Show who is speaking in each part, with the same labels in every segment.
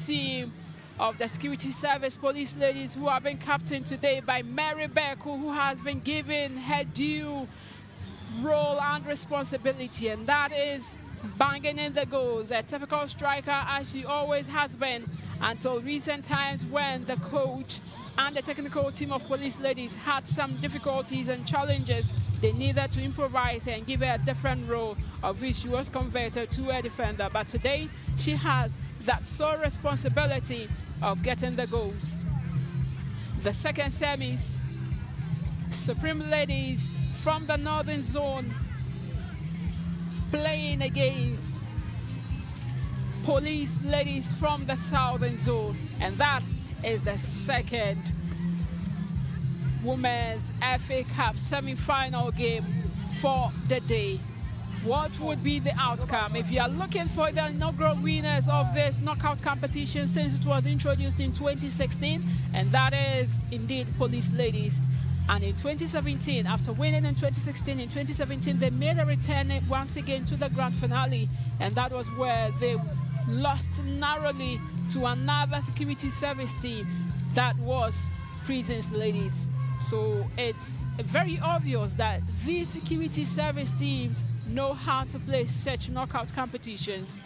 Speaker 1: team of the security service police ladies, who have been captained today by Mary Beku, who has been given her due role and responsibility, and that is banging in the goals. A typical striker, as she always has been until recent times, when the coach and the technical team of police ladies had some difficulties and challenges. They needed to improvise and give her a different role, of which she was converted to a defender. But today, she has that sole responsibility of getting the goals. The second semis, Supreme Ladies from the Northern Zone playing against Police Ladies from the Southern Zone. And that is the second Women's FA Cup semi-final game for the day. What would be the outcome? If you are looking for the inaugural winners of this knockout competition since it was introduced in 2016, and that is indeed Police Ladies. And in 2017, after winning in 2016, in 2017, they made a return once again to the grand finale, and that was where they lost narrowly to another security service team, that was Prisons Ladies. So it's very obvious that these security service teams know how to play such knockout competitions.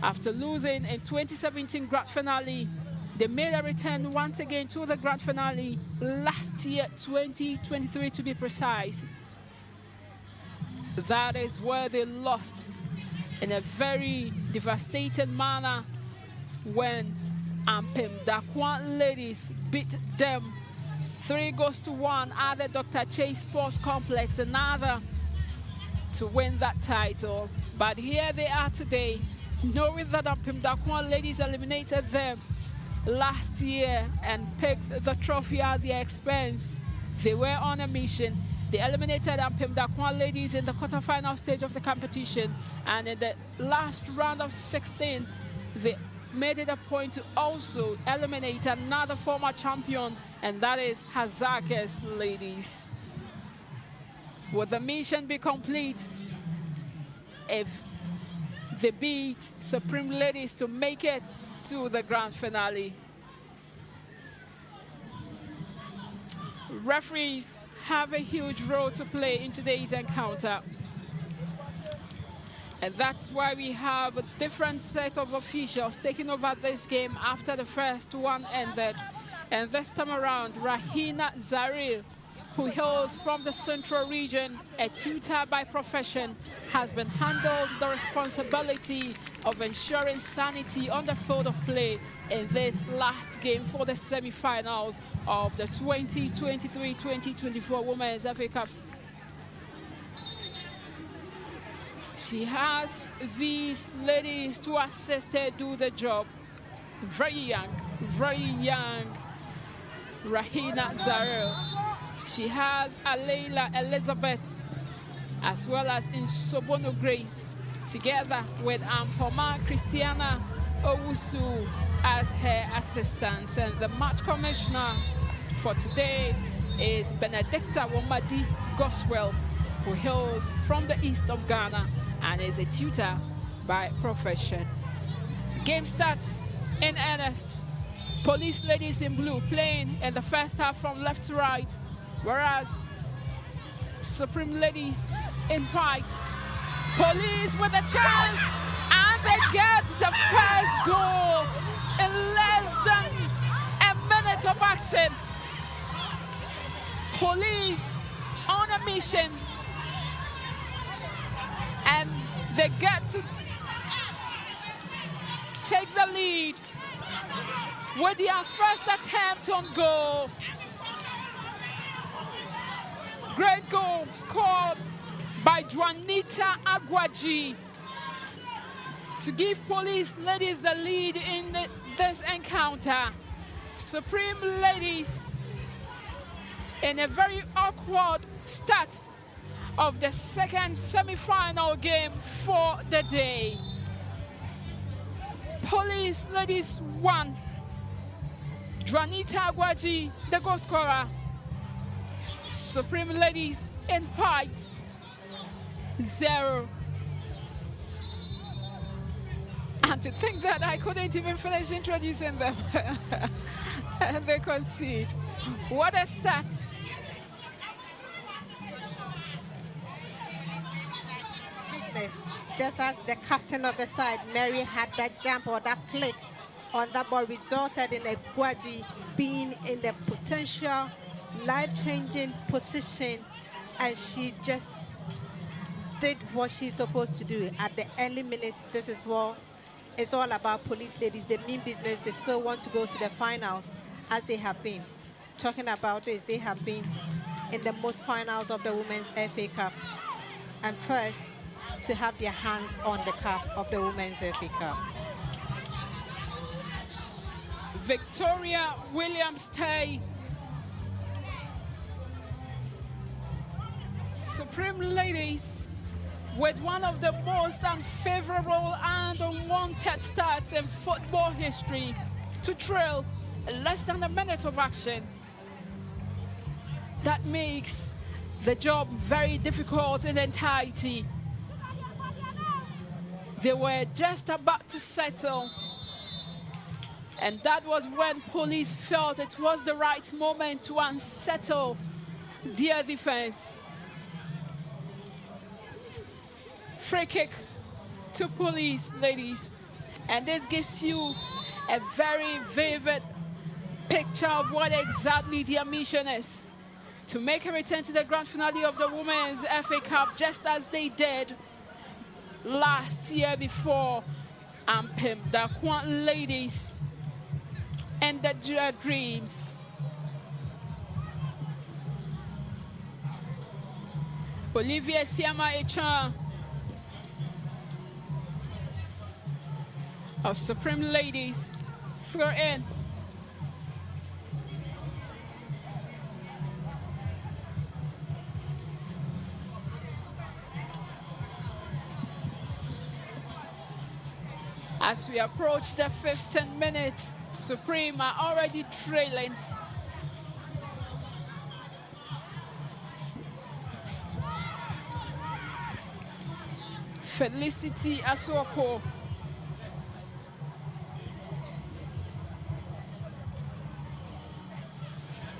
Speaker 1: After losing in 2017 grand finale, they made a return once again to the grand finale last year, 2023 to be precise. That is where they lost in a very devastating manner when Ampem Dakwan Ladies beat them 3-1 at the Dr. Chase Sports Complex, another to win that title. But here they are today, knowing that Ampem Dakwan Ladies eliminated them last year and picked the trophy at their expense. They were on a mission. They eliminated Ampem Dakwan Ladies in the quarterfinal stage of the competition, and in the last round of 16, they made it a point to also eliminate another former champion, and that is Hazakes Ladies. Will the mission be complete if they beat Supreme Ladies to make it to the grand finale? Referees have a huge role to play in today's encounter. And that's why we have a different set of officials taking over this game after the first one ended. And this time around, Rahina Zaril, who hails from the Central Region, a tutor by profession, has been handled the responsibility of ensuring sanity on the field of play in this last game for the semi-finals of the 2023-2024 Women's FA Cup. She has these ladies to assist her do the job. Very young Rahina Zarel. She has Alayla Elizabeth, as well as Insobono Grace, together with Ampoma Christiana Owusu as her assistants. And the match commissioner for today is Benedicta Womadi Goswell, who hails from the east of Ghana and is a tutor by profession. Game starts in earnest. Police Ladies in blue playing in the first half from left to right, whereas Supreme Ladies in white. Police with a chance, and they get the first goal in less than a minute of action. Police on a mission, and they get to take the lead with their first attempt on goal. Great goal scored by Juanita Aguaji to give Police Ladies the lead in this encounter. Supreme Ladies in a very awkward start of the second semi-final game for the day. Police Ladies 1, Juanita Aguaji, the goal scorer. Supreme Ladies in white, 0. And to think that I couldn't even finish introducing them. And they concede. What a start.
Speaker 2: Just as the captain of the side, Mary, had that jump or that flick on that ball, resulted in Agwaji being in the potential life-changing position, and she just did what she's supposed to do at the early minutes. This is what it's all about. Police ladies, they mean business. They still want to go to the finals, as they have been. Talking about this, they have been in the most finals of the Women's FA Cup, and first to have their hands on the cup of the Women's FA Cup.
Speaker 1: Victoria Williams-Tay, Supreme Ladies, with one of the most unfavorable and unwanted starts in football history, to trail in less than a minute of action. That makes the job very difficult in entirety. They were just about to settle, and that was when police felt it was the right moment to unsettle their defense. Free kick to police ladies, and this gives you a very vivid picture of what exactly their mission is: to make a return to the grand finale of the Women's FA Cup, just as they did last year before Ampem Dakwan ladies ended their dreams. Olivia Siama Echan of Supreme Ladies, throw in. As we approach the 15th minute, Supreme are already trailing. Felicity Asoko.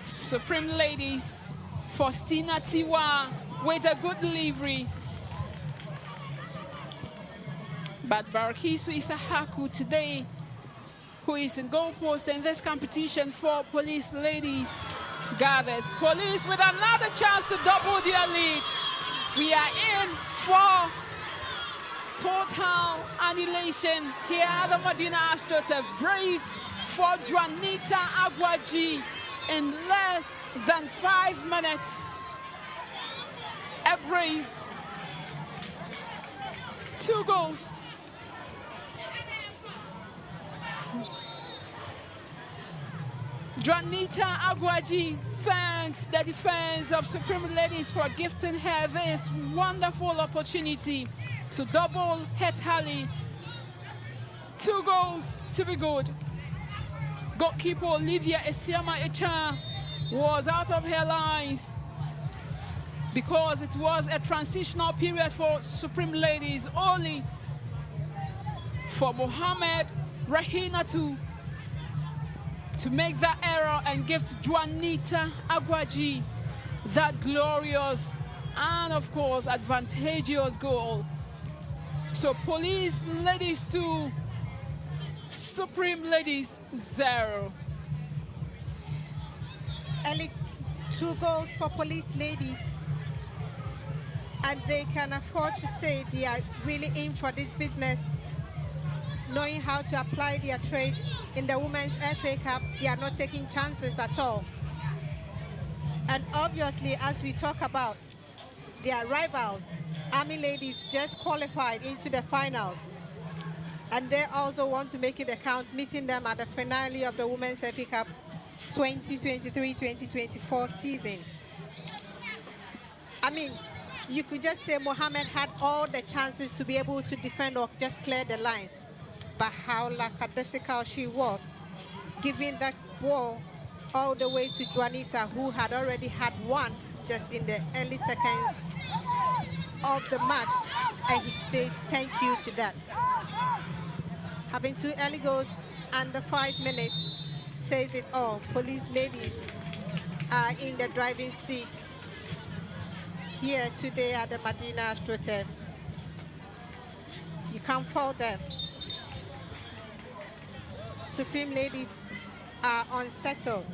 Speaker 1: Supreme Ladies, Faustina Tiwa with a good delivery. But Barakisu Isahaku today, who is in goal post in this competition for Police Ladies, gathers. Police with another chance to double their lead. We are in for total annihilation. Here are the Medina Astros brace for Juanita Agwaji in less than 5 minutes. A brace. 2 goals. Juanita Agwaji thanks the defense of Supreme Ladies for gifting her this wonderful opportunity to double her tally. 2 goals to be good. Goalkeeper Olivia Esiama Echan was out of her lines because it was a transitional period for Supreme Ladies, only for Mohammed Rahinatu to make that error and give to Juanita Agwaji that glorious and, of course, advantageous goal. So Police Ladies 2, Supreme Ladies 0.
Speaker 2: Only 2 goals for Police Ladies, and they can afford to say they are really in for this business, knowing how to apply their trade in the Women's FA Cup. They are not taking chances at all. And obviously, as we talk about their rivals, Army Ladies just qualified into the finals, and they also want to make it a count, meeting them at the finale of the Women's FA Cup 2023-2024 season. I mean, you could just say Mohammed had all the chances to be able to defend or just clear the lines, but how lackadaisical she was, giving that ball all the way to Juanita, who had already had one just in the early seconds of the match, and he says thank you to that. Having 2 early goals under 5 minutes says it all. Police ladies are in the driving seat here today at the Medina AstroTurf. You can't fault them. Supreme ladies are unsettled,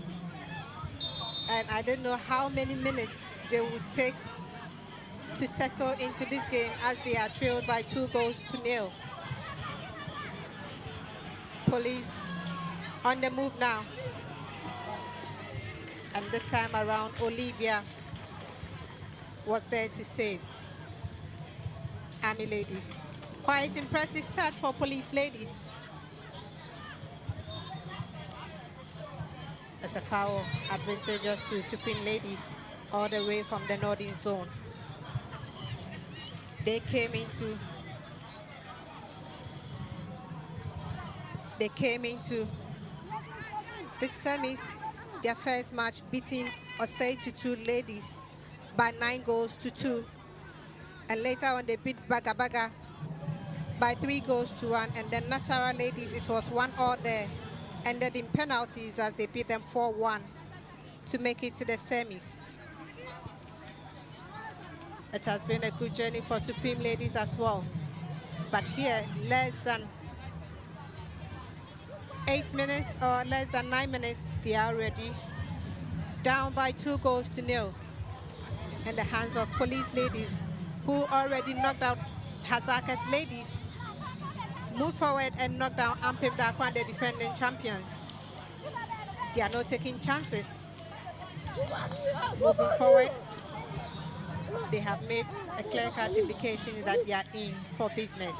Speaker 2: and I don't know how many minutes they would take to settle into this game as they are trailed by 2-0. Police on the move now, and this time around Olivia was there to save Army ladies. Quite impressive start for police ladies. As a foul advantageous to Supreme ladies all the way from the northern zone. They came into the semis, their first match, beating Osei Tutu ladies by 9-2, and later on they beat Baga Baga by 3-1, and then Nasara ladies, it was 1-1 there, ended in penalties as they beat them 4-1 to make it to the semis. It has been a good journey for Supreme ladies as well, but here less than 8 minutes or less than 9 minutes, they are already down by 2-0 in the hands of police ladies, who already knocked out Hazaka's ladies, moved forward and knocked down Ampem Dakwan, the defending champions. They are not taking chances. Moving forward, they have made a clear-cut indication that they are in for business.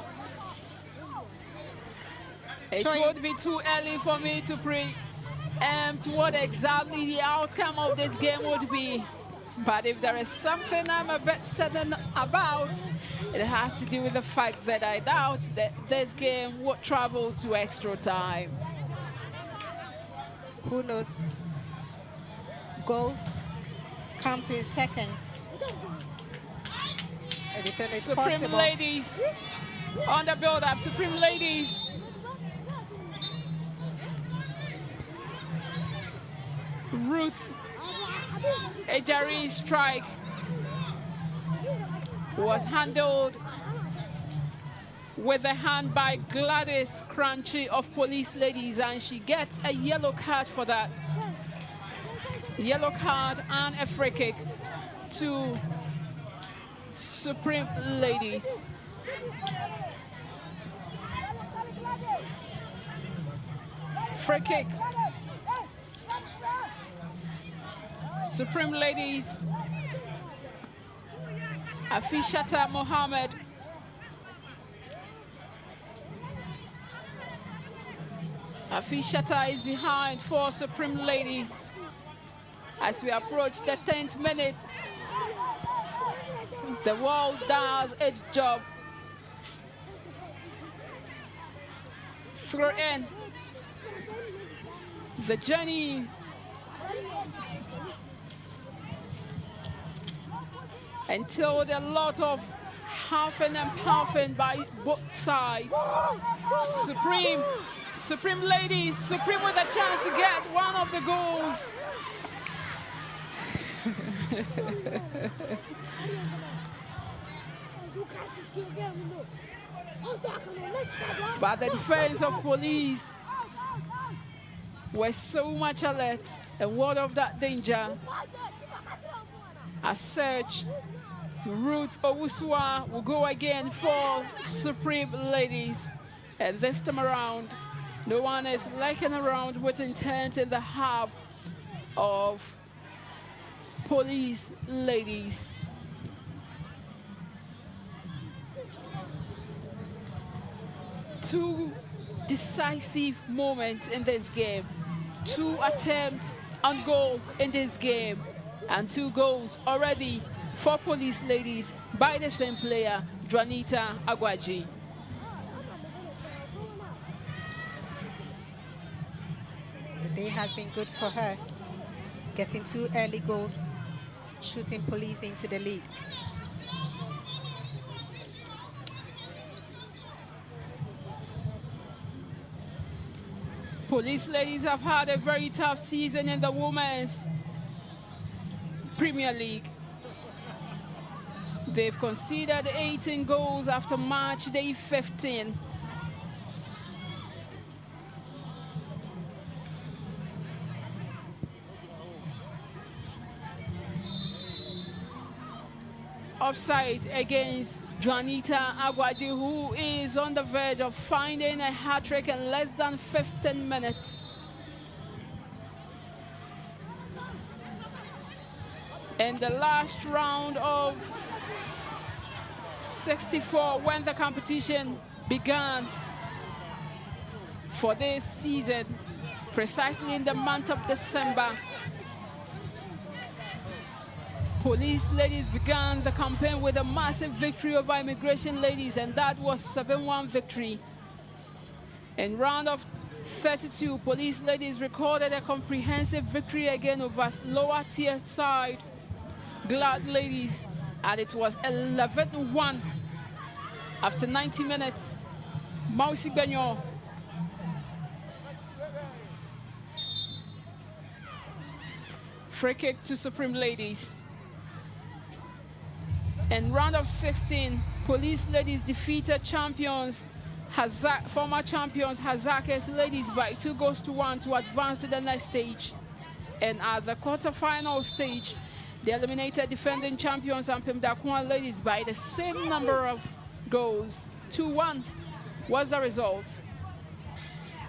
Speaker 1: It would be too early for me to preempt what exactly the outcome of this game would be. But if there is something I'm a bit certain about, it has to do with the fact that I doubt that this game would travel to extra time.
Speaker 2: Who knows? Goals comes in seconds. Everything is
Speaker 1: Supreme
Speaker 2: possible.
Speaker 1: ladies on the build-up. Supreme ladies. Ruth Ejari's strike was handled with a hand by Gladys Crunchy of police ladies, and she gets a yellow card for that. Yellow card and a free kick to Supreme ladies. Free kick. Supreme ladies. Afishata Mohammed. Afishata is behind for Supreme ladies. As we approach the 10th minute, the world does its job. Throw in the journey until there are a lot of huffing and puffing by both sides. Supreme ladies, Supreme with a chance to get one of the goals. But the defense of police were so much alert and ward of that danger. As such, Ruth Owusua will go again for Supreme ladies. And this time around, no one is lurking around with intent in the half of police ladies. Two decisive moments in this game. 2 attempts on goal in this game. And 2 goals already for police ladies by the same player, Juanita Agwaji.
Speaker 2: The day has been good for her, getting 2 early goals, shooting police into the lead.
Speaker 1: Police ladies have had a very tough season in the Women's Premier League. They've conceded 18 goals after match day 15. Offside against Juanita Aguaji, who is on the verge of finding a hat-trick in less than 15 minutes. In the last round of 64, when the competition began for this season, precisely in the month of December, Police ladies began the campaign with a massive victory over Immigration ladies, and that was 7-1 victory. In round of 32, Police ladies recorded a comprehensive victory again over lower tier side Glad ladies, and it was 11-1 after 90 minutes. Mausi Benyo free kick to Supreme Ladies. In round of 16, Police ladies defeated champions, former champions Hazakes ladies by 2-1 to advance to the next stage. And at the quarter-final stage, they eliminated defending champions Ampem ladies by the same number of goals. 2-1 was the result.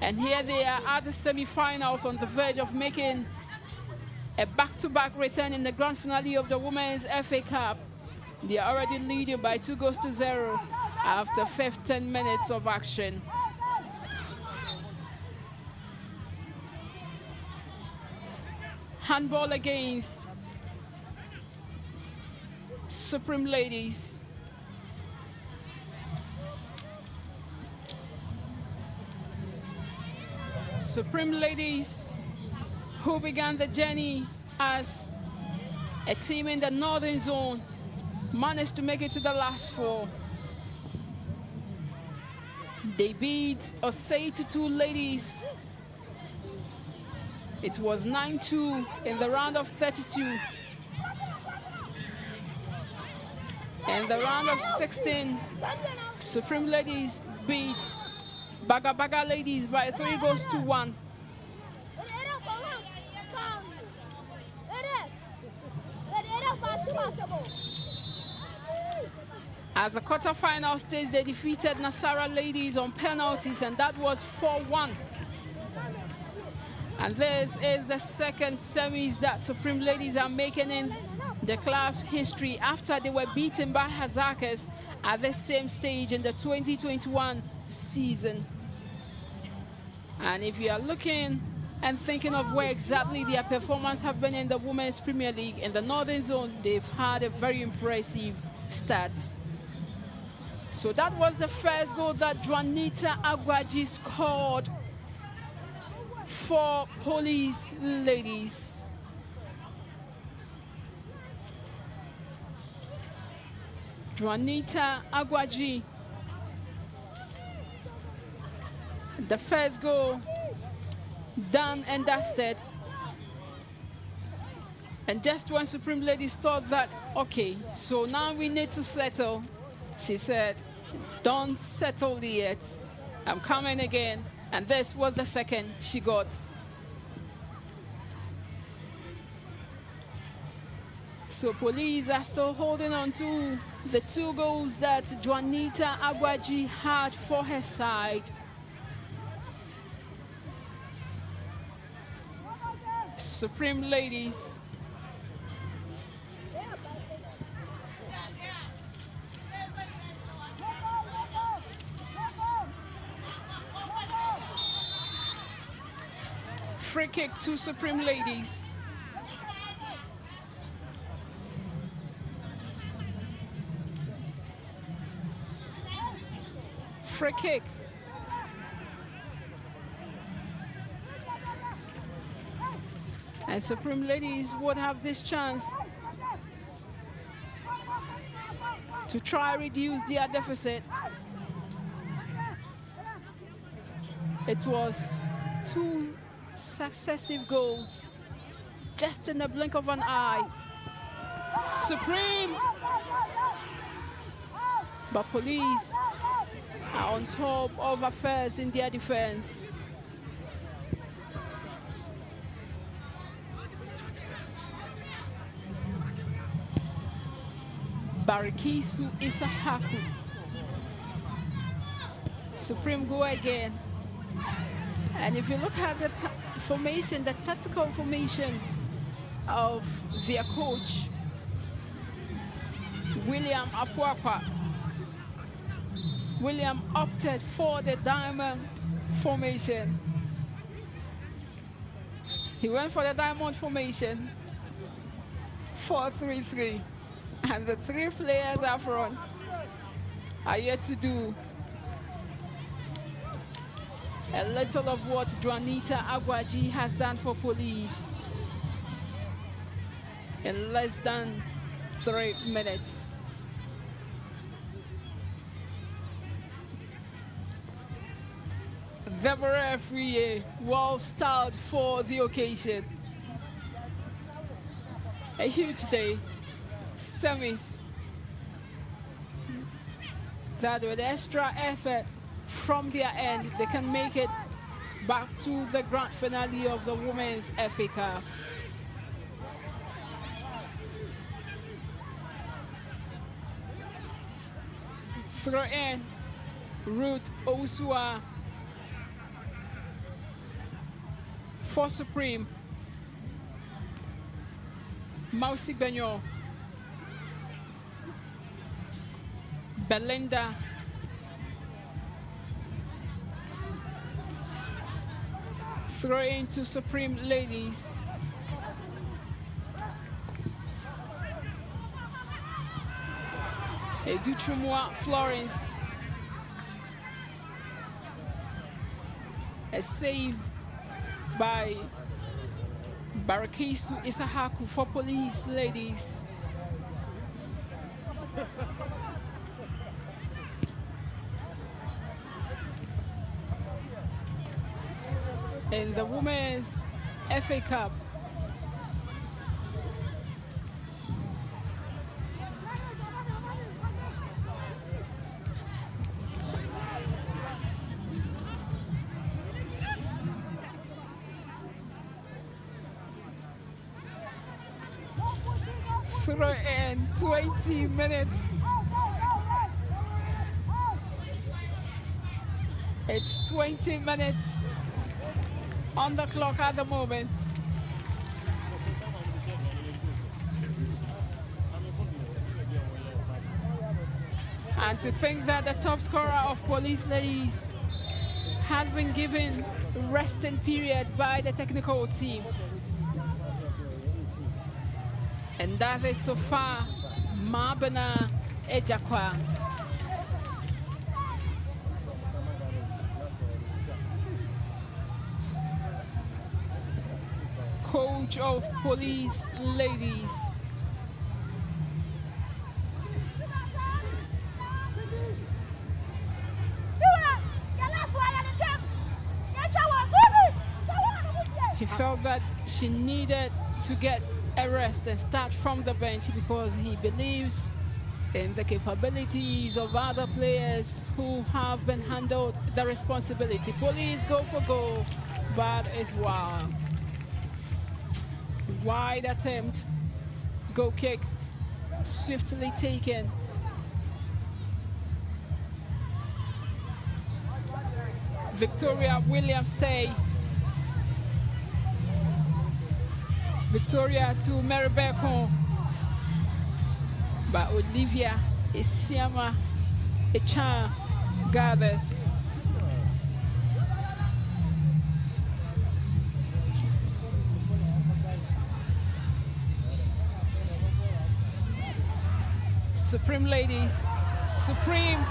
Speaker 1: And here they are at the semi-finals, on the verge of making a back-to-back return in the grand finale of the Women's FA Cup. They are already leading by 2-0 after 15 minutes of action. Handball against Supreme Ladies. Supreme Ladies, who began the journey as a team in the Northern Zone, managed to make it to the last four. They beat Osei Tutu ladies. It was 9-2 in the round of 32. In the round of 16, Supreme Ladies beat Baga Baga ladies by 3-1. At the quarter-final stage, they defeated Nasara ladies on penalties, and that was 4-1. And this is the second semis that Supreme Ladies are making in the club's history after they were beaten by Hazakes at the same stage in the 2021 season. And if you are looking and thinking of where exactly their performance have been in the Women's Premier League, in the Northern Zone, they've had a very impressive start. So that was the first goal that Juanita Aguaji scored for Police Ladies. Juanita Aguaji, the first goal done and dusted. And just when Supreme Ladies thought that, okay, so now we need to settle, she said, don't settle yet, I'm coming again. And this was the second she got. So Police are still holding on to the 2 goals that Juanita Aguaji had for her side. Supreme Ladies free kick to Supreme Ladies. Free kick. And Supreme Ladies would have this chance to try reduce their deficit. It was 2 successive goals just in the blink of an eye. Supreme, but Police are on top of affairs in their defense. Barikisu Isahaku. Supreme go again. And if you look at the formation, the tactical formation of their coach, William Afuapa, William opted for the diamond formation. He went for the diamond formation, 4-3-3. And the 3 players up front are yet to do a little of what Juanita Agwaji has done for Police in less than 3 minutes. The referee well styled for the occasion. A huge day. Semis that with extra effort from their end, they can make it back to the grand finale of the Women's FA Cup. Throw in Ruth Osua for Supreme. Mausi Benyo. Belinda. Throw into Supreme Ladies. Edutrumwa Florence. A save by Barakisu Isahaku for Police Ladies. In the Women's FA Cup, throw in 20 minutes. It's 20 minutes on the clock at the moment. And to think that the top scorer of Police Ladies has been given resting period by the technical team. And that is so far Mabana Ejakwa. Coach of Police Ladies. He felt that she needed to get a rest and start from the bench because he believes in the capabilities of other players who have been handled the responsibility. Police go for goal, but it's wild. Wide attempt, goal kick, swiftly taken. Victoria Williams stay. Victoria to Mary Beckham. But Olivia Isiama Echan gathers. Supreme Ladies, Supreme.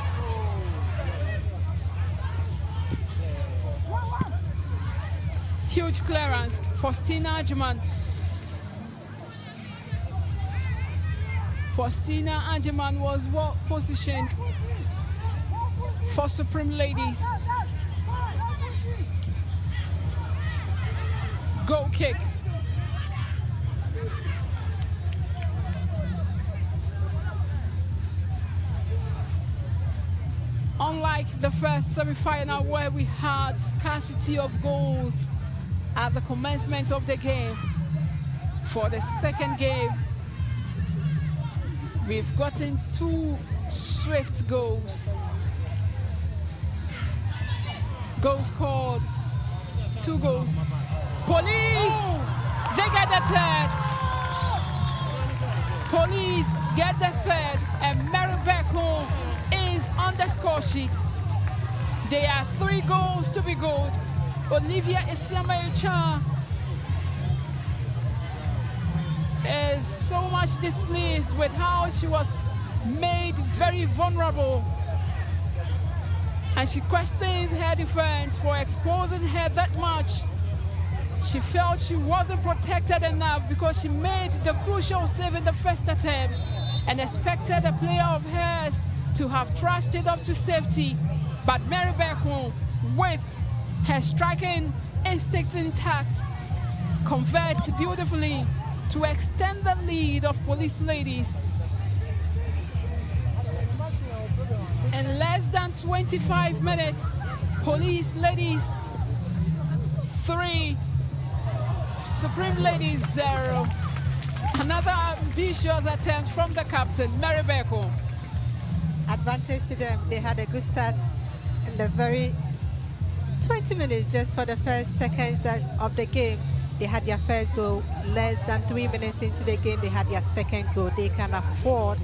Speaker 1: Huge clearance for Stina Ajman. Faustina Angeman was well positioned for Supreme Ladies. Goal kick. Unlike the first semi-final where we had scarcity of goals at the commencement of the game, for the second game, we've gotten 2 swift goals. Goals scored, 2 goals. Police, they get the third. Police get the third, and Mary Beckham is on the score sheet. There are 3 goals to be good. Olivia Isiama-Echan is so much displeased with how she was made very vulnerable, and she questions her defense for exposing her that much. She felt she wasn't protected enough because she made the crucial save in the first attempt and expected a player of hers to have trashed it up to safety. But Mary Beckham, with her striking instincts intact, converts beautifully to extend the lead of Police Ladies. In less than 25 minutes, Police Ladies 3, Supreme Ladies 0. Another ambitious attempt from the captain, Mary Beckham.
Speaker 2: Advantage to them. They had a good start in the very 20 minutes, just for the first seconds of the game. They had their first goal. Less than 3 minutes into the game, they had their second goal. They can afford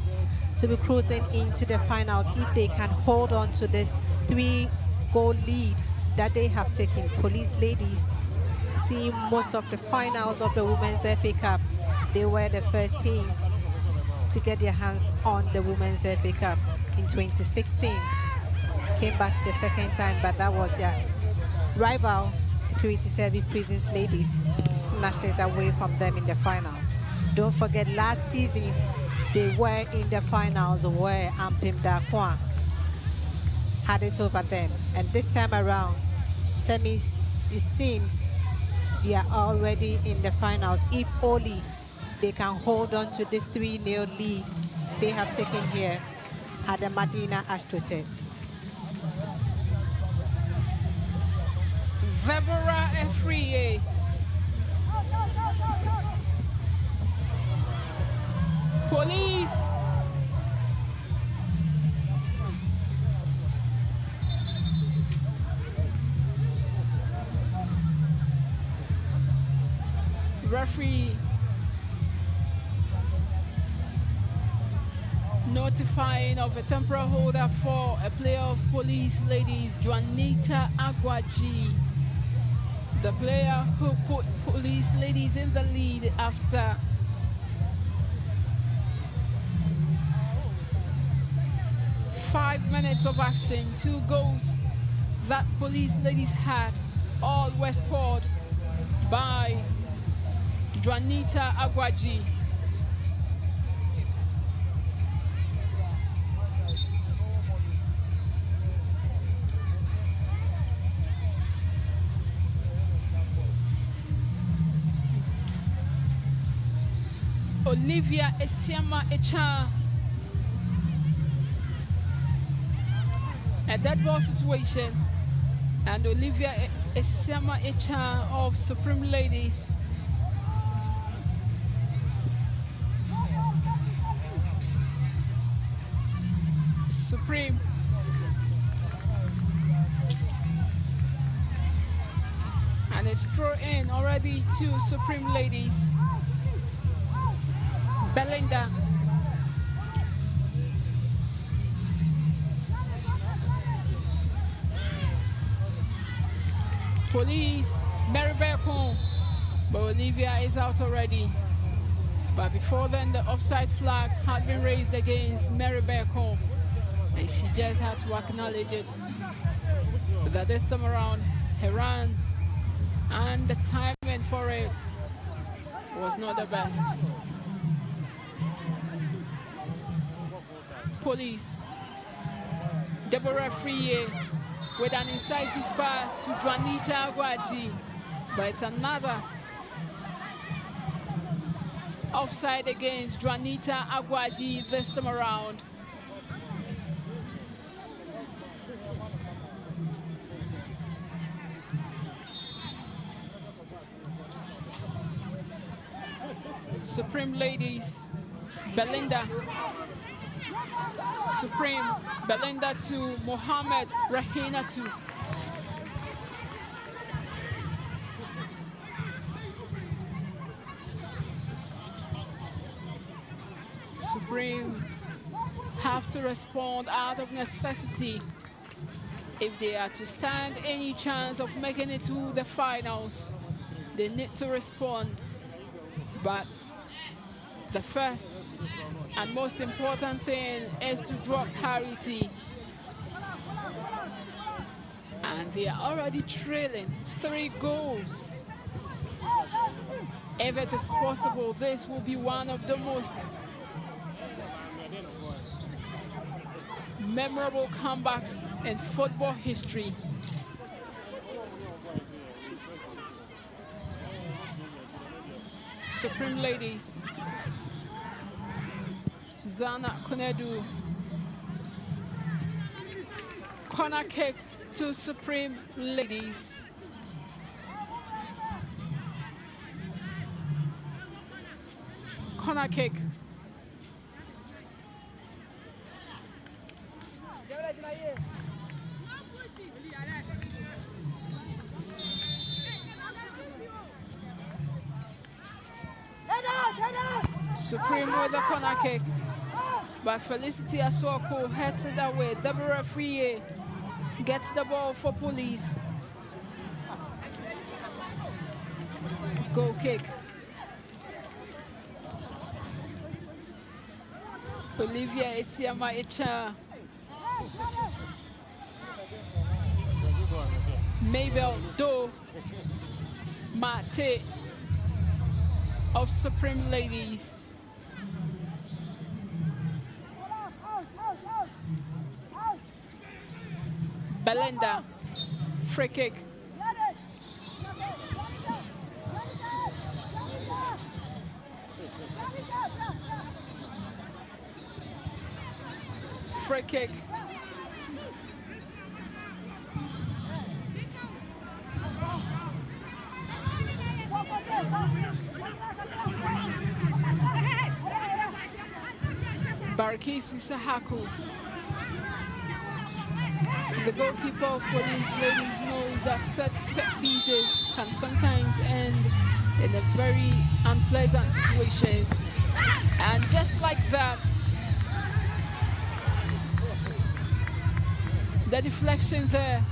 Speaker 2: to be cruising into the finals if they can hold on to this 3-goal lead that they have taken. Police Ladies, seeing most of the finals of the Women's FA Cup, they were the first team to get their hands on the Women's FA Cup in 2016. Came back the second time, but that was their rival, Security Service Prisons Ladies, snatched it away from them in the finals. Don't forget, last season they were in the finals where Ampem Dakwa had it over them. And this time around, semis, it seems they are already in the finals. If only they can hold on to this 3-0 lead they have taken here at the Medina Astroturf.
Speaker 1: Deborah Efriye. Police. Referee notifying of a temporal holder for a player of Police Ladies, Juanita Agwaji, the player who put Police Ladies in the lead after five minutes of action. 2 goals that Police Ladies had, all were scored by Juanita Agwaji. Olivia Isiama-Echan. A dead ball situation, and Olivia Isiama-Echan of Supreme Ladies Supreme and it's thrown in already to Supreme Ladies. Belinda. Police, Mary Beckham, but Olivia is out already. But before then, the offside flag had been raised against Mary Beckham, and she just had to acknowledge it. But this time around, her run and the timing for it was not the best. Police, Deborah Friye with an incisive pass to Juanita Agwaji, but it's another Offside against Juanita Aguaji this time around. Supreme Ladies, Belinda. Supreme, Belinda to Mohammed, Rahina to. Supreme have to respond out of necessity if they are to stand any chance of making it to the finals. They need to respond. But the first and most important thing is to drop parity. And they are already trailing 3 goals. If it is possible, this will be one of the most memorable comebacks in football history. Supreme Ladies. Susanna Konedu. Corner kick to Supreme Ladies. Corner kick. Supreme with the corner kick. But Felicity Aswako heads it away. The referee gets the ball for Police. Goal kick. Olivia Esiama Echa. Mabel Do Mate of Supreme Ladies. Belinda, free kick. Free kick. Barkis Sahaku. The goalkeeper of Police Ladies knows that such set pieces can sometimes end in a very unpleasant situations. And just like that, the deflection there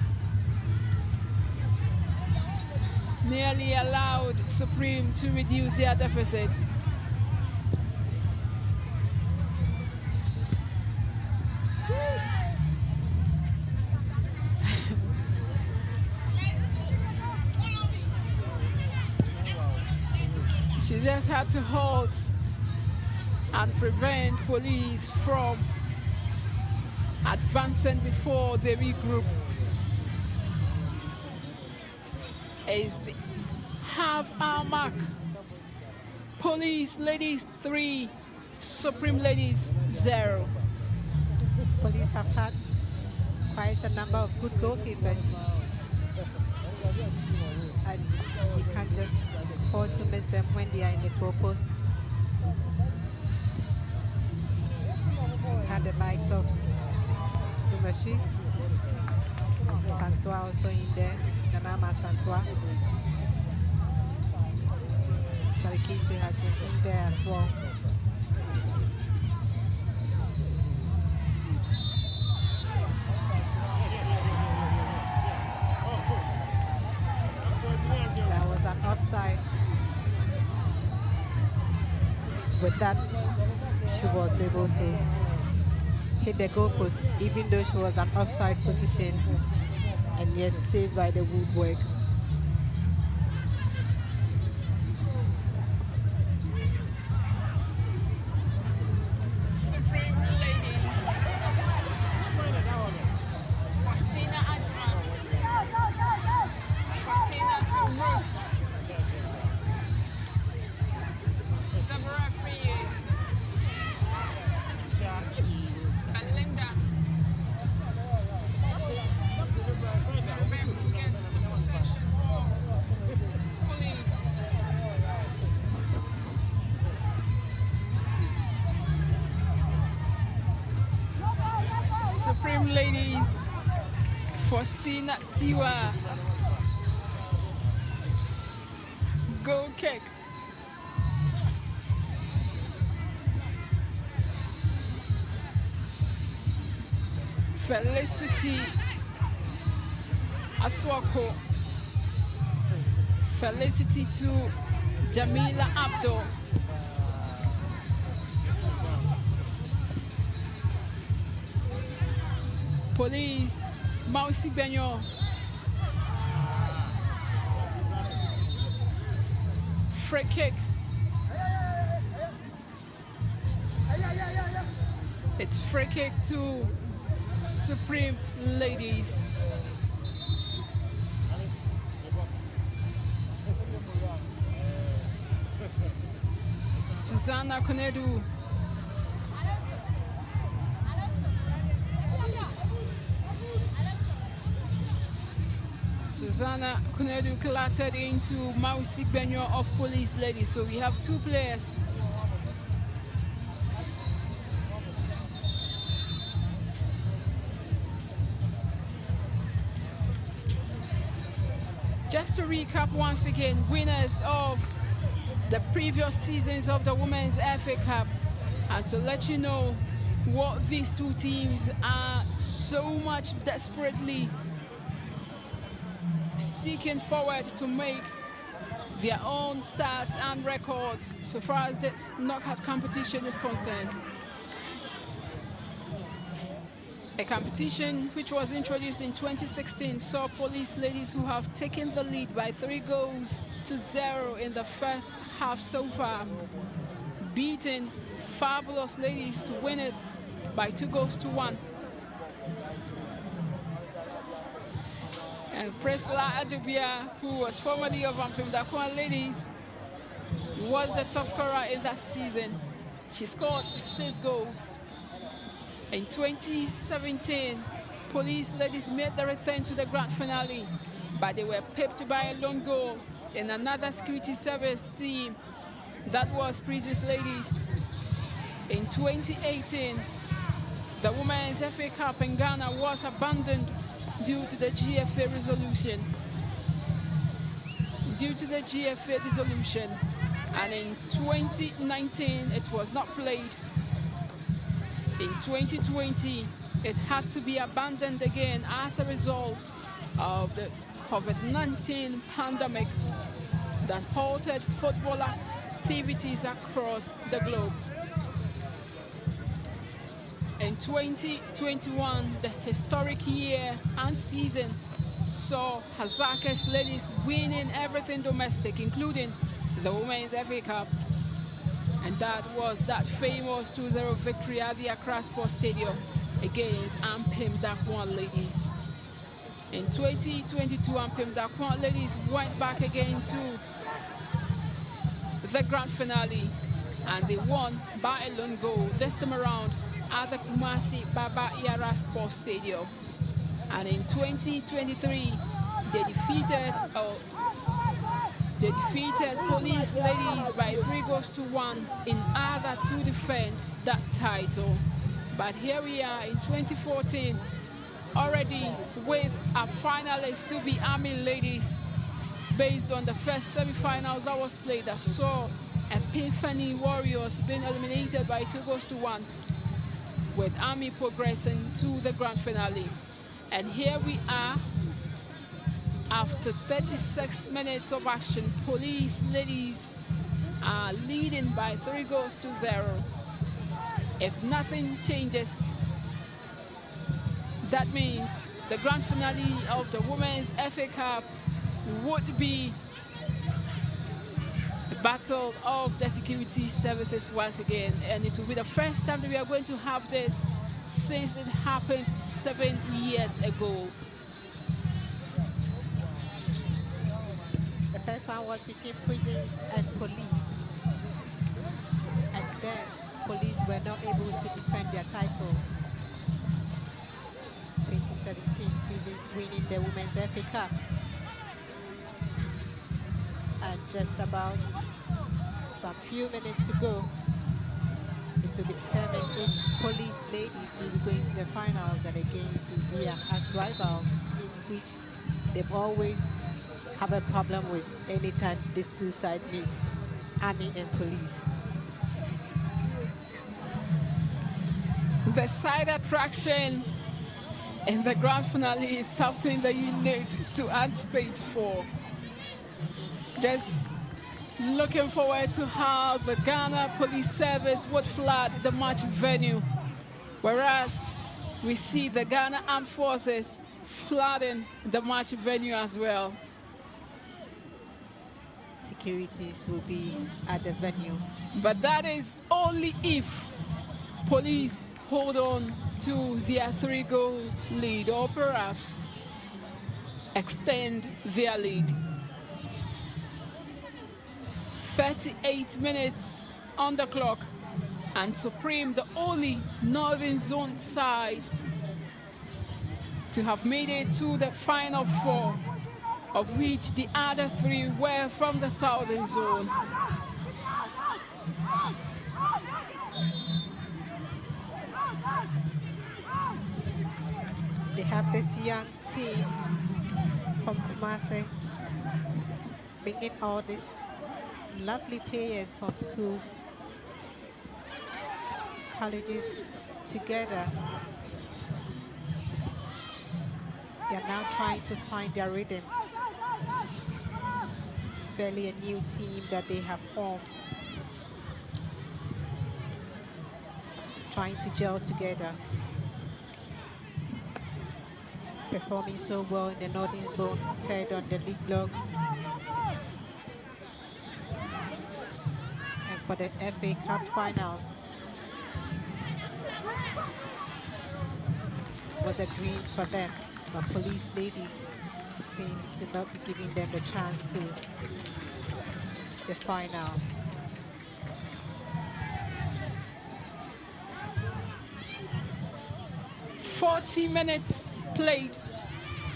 Speaker 1: nearly allowed Supreme to reduce their deficit. She just had to halt and prevent Police from advancing before they regroup. Is the half hour mark. Police Ladies 3, Supreme Ladies 0.
Speaker 2: Police have had quite a number of good goalkeepers. And you can't just afford to miss them when they are in the goal post. Had the likes of Dumashi, Santua also in there, Nanama Santua. Barikisi has been in there as well. That was an offside. With that, she was able to hit the goalpost, even though she was an offside position, and yet saved by the woodwork.
Speaker 1: Supreme Ladies. Christina Ajman. Christina to Ruth. The referee Supreme ladies, Faustina Tiwa. Goal kick. Felicity Aswako. Felicity to Jamila Abdo. Police, Mausi Benyo. Free kick. It's free kick to Supreme ladies. Susanna Konedu. Susanna Konedu clattered into Mausi Benyo of Police ladies. So we have two players. Just to recap once again, winners of the previous seasons of the Women's FA Cup, and to let you know what these two teams are so much desperately seeking forward to make their own stats and records so far as this knockout competition is concerned. A competition which was introduced in 2016 saw Police ladies who have taken the lead by 3-0 in the first half so far, beating Fabulous ladies to win it by 2-1. And Presla Adubia, who was formerly of Ampimdakwa ladies, was the top scorer in that season. She scored 6 goals. In 2017, Police ladies made the return to the grand finale, but they were pipped by a lone goal in another security service team, that was Prisons ladies. In 2018, the Women's FA Cup in Ghana was abandoned due to the GFA resolution. And in 2019, it was not played. In 2020, it had to be abandoned again as a result of the COVID-19 pandemic that halted football activities across the globe. In 2021, the historic year and season saw Hazaka's ladies winning everything domestic, including the Women's FA Cup. And that was that famous 2-0 victory at the Accra Sports Stadium against Ampim Dakwan ladies. In 2022, Ampim Dakwan ladies went back again to the grand finale, and they won by a lone goal, this time around at the Kumasi Baba Yara Sports Stadium. And in 2023, they defeated Police ladies by 3-1 in order to defend that title. But here we are in 2014, already with a finalist to be Army ladies, based on the first semi-finals that was played that saw Epiphany Warriors being eliminated by 2-1, with Army progressing to the grand finale. And here we are. After 36 minutes of action, Police ladies are leading by 3-0. If nothing changes, that means the grand finale of the Women's FA Cup would be a battle of the security services once again. And it will be the first time that we are going to have this since it happened 7 years ago.
Speaker 2: The first one was between Prisons and Police, and then Police were not able to defend their title. 2017, Prisons winning the Women's FA Cup, and just about some few minutes to go It will be determined if police ladies will be going to the finals and against will be an arch rival in which they've always have a problem with anytime these two sides meet, army and police.
Speaker 1: The side attraction in the grand finale is something that you need to anticipate for. Just looking forward to how the Ghana Police Service would flood the match venue, whereas we see the Ghana Armed Forces flooding the match venue as well.
Speaker 2: Securities will be at the venue.
Speaker 1: But that is only if police hold on to their 3-goal lead or perhaps extend their lead. 38 minutes on the clock, and Supreme, the only Northern Zone side to have made it to the Final Four, of which the other 3 were from the Southern Zone.
Speaker 2: They have this young team from Kumasi bringing all these lovely players from schools, colleges together. They are now trying to find their rhythm. Barely a new team that they have formed, trying to gel together. Performing so well in the Northern Zone, third on the league log. And for the FA Cup finals, was a dream for them, but police ladies seems to not be giving them the chance to the final.
Speaker 1: "40 minutes played.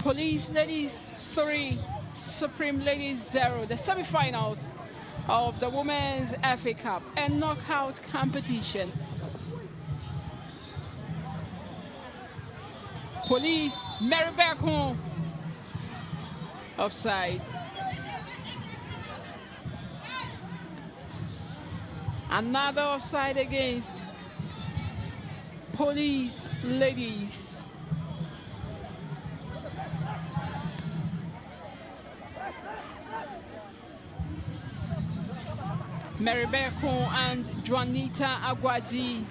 Speaker 1: Police ladies 3, Supreme ladies 0. The semi-finals of the Women's FA Cup and knockout competition. Police, Mary Berkon, offside. Another offside against Police ladies. Mary Berkon and Juanita Agwaji,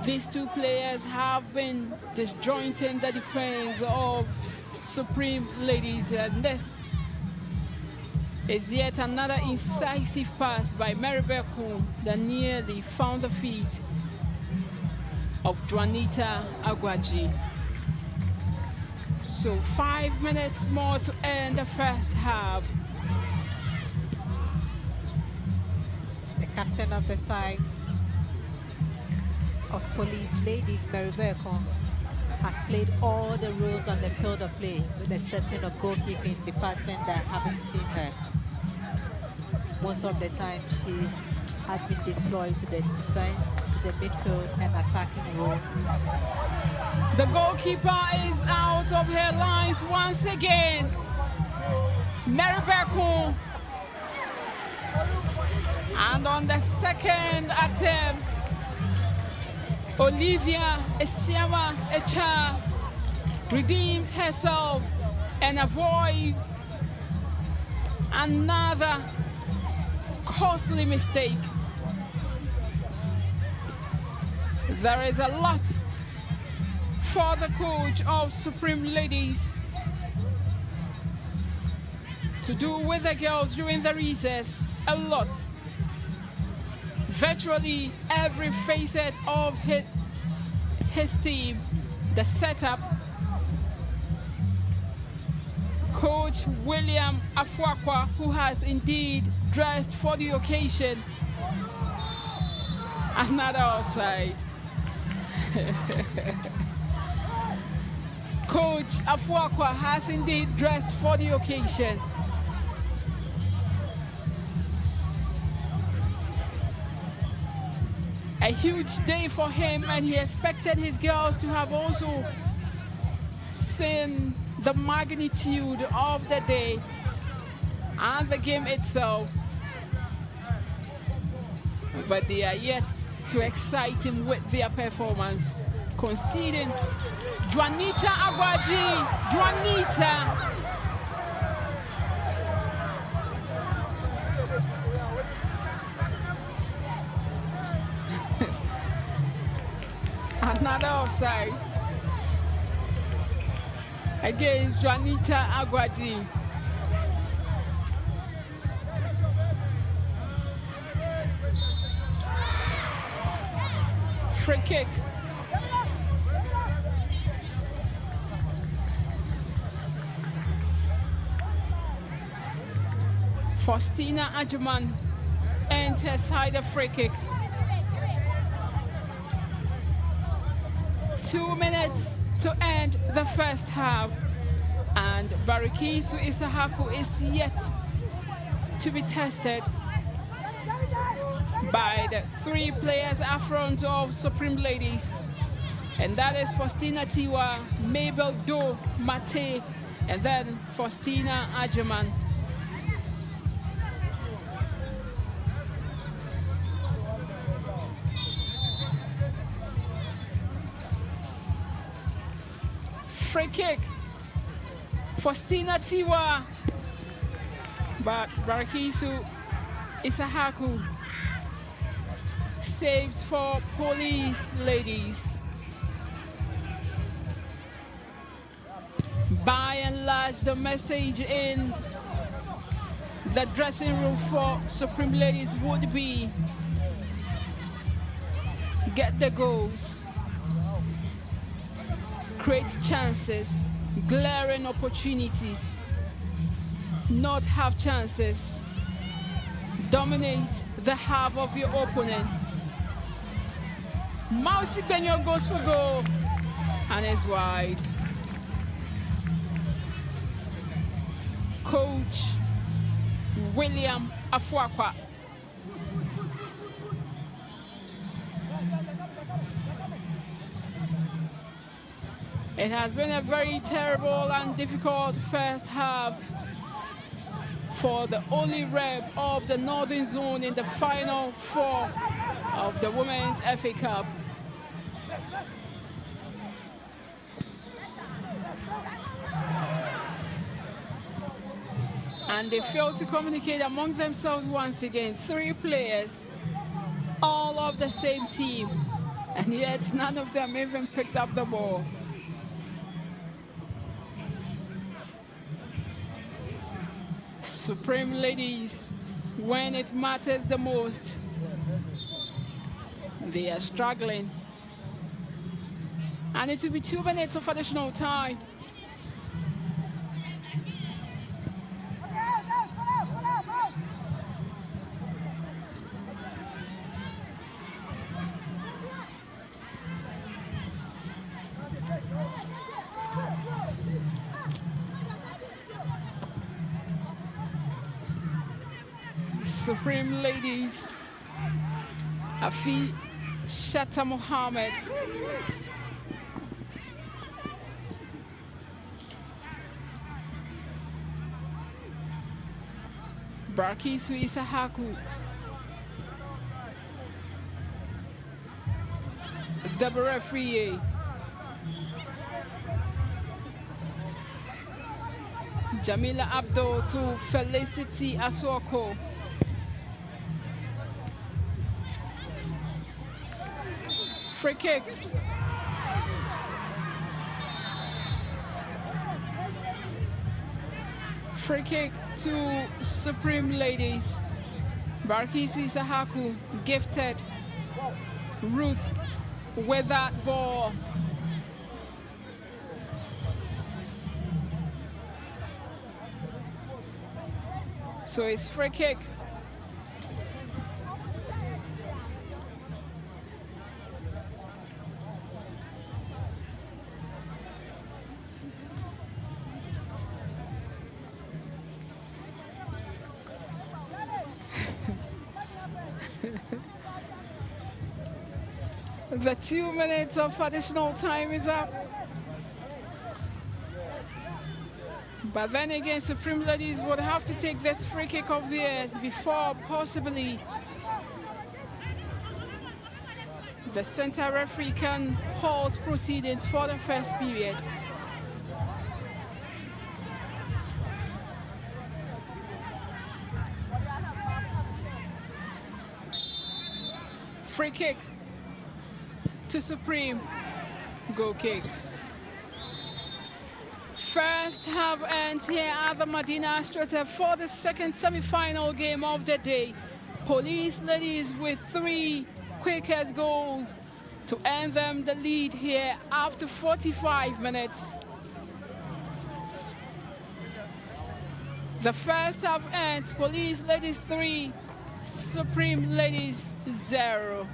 Speaker 1: these 2 players have been disjointing the defense of Supreme ladies, and this is yet another incisive pass by Mary Berkon that nearly found the feet of Juanita Agwaji. So 5 minutes more to end the first half.
Speaker 2: The captain of the side of police ladies, Mary Berkon, has played all the roles on the field of play, with the exception of goalkeeping department that I haven't seen her. Most of the time she has been deployed to the defense, to the midfield and attacking role.
Speaker 1: The goalkeeper is out of her lines once again. Mary Berkon. And on the second attempt, Olivia Esiama Echa redeems herself and avoids another costly mistake. There is a lot for the coach of Supreme Ladies to do with the girls during the recess. A lot. Virtually every facet of his team, the setup. Coach William Afuakwa, who has indeed dressed for the occasion. Another offside. Coach Afuakwa has indeed dressed for the occasion. A a huge day for him, and he expected his girls to have also seen the magnitude of the day and the game itself. But they are yet to excite him with their performance, conceding. Juanita Agwaji, Juanita. Another offside against Juanita Agwaji. Free kick. Faustina Ajuman ends her side a free kick. 2 minutes to end the first half, and Barikisu Isahaku is yet to be tested by the 3 players up front of Supreme Ladies, and that is Faustina Tiwa, Mabel Do Mate, and then Faustina Ajuman. Free kick, Faustina Tiwa, but Barakisu Isahaku saves for Police Ladies. By and large, the message in the dressing room for Supreme Ladies would be get the goals, create chances, glaring opportunities, not have chances, dominate the half of your opponent. Mausi Benyo goes for goal and is wide. Coach William Afuakwa. It has been a very terrible and difficult first half for the only rep of the Northern Zone in the Final 4 of the Women's FA Cup. And they failed to communicate among themselves once again. 3 players, all of the same team, and yet none of them even picked up the ball. Supreme Ladies, when it matters the most, they are struggling. And it will be 2 minutes of additional time. Supreme Ladies, Afi Shatta Mohammed. Barkisu Isahaku. Deborah Friye. Jamila Abdul to Felicity Asoko. Free kick. Free kick to Supreme Ladies. Barkisu Isahaku gifted Ruth with that ball. So it's free kick. The 2 minutes of additional time is up. But then again, Supreme Ladies would have to take this free kick of theirs before possibly the center referee can halt proceedings for the first period. Free kick to Supreme. Goal kick. First half ends here at the Medina Astroturf for the second semi-final game of the day. Police Ladies with 3 quickest goals to end them the lead here after 45 minutes. The first half ends Police Ladies 3, Supreme Ladies 0.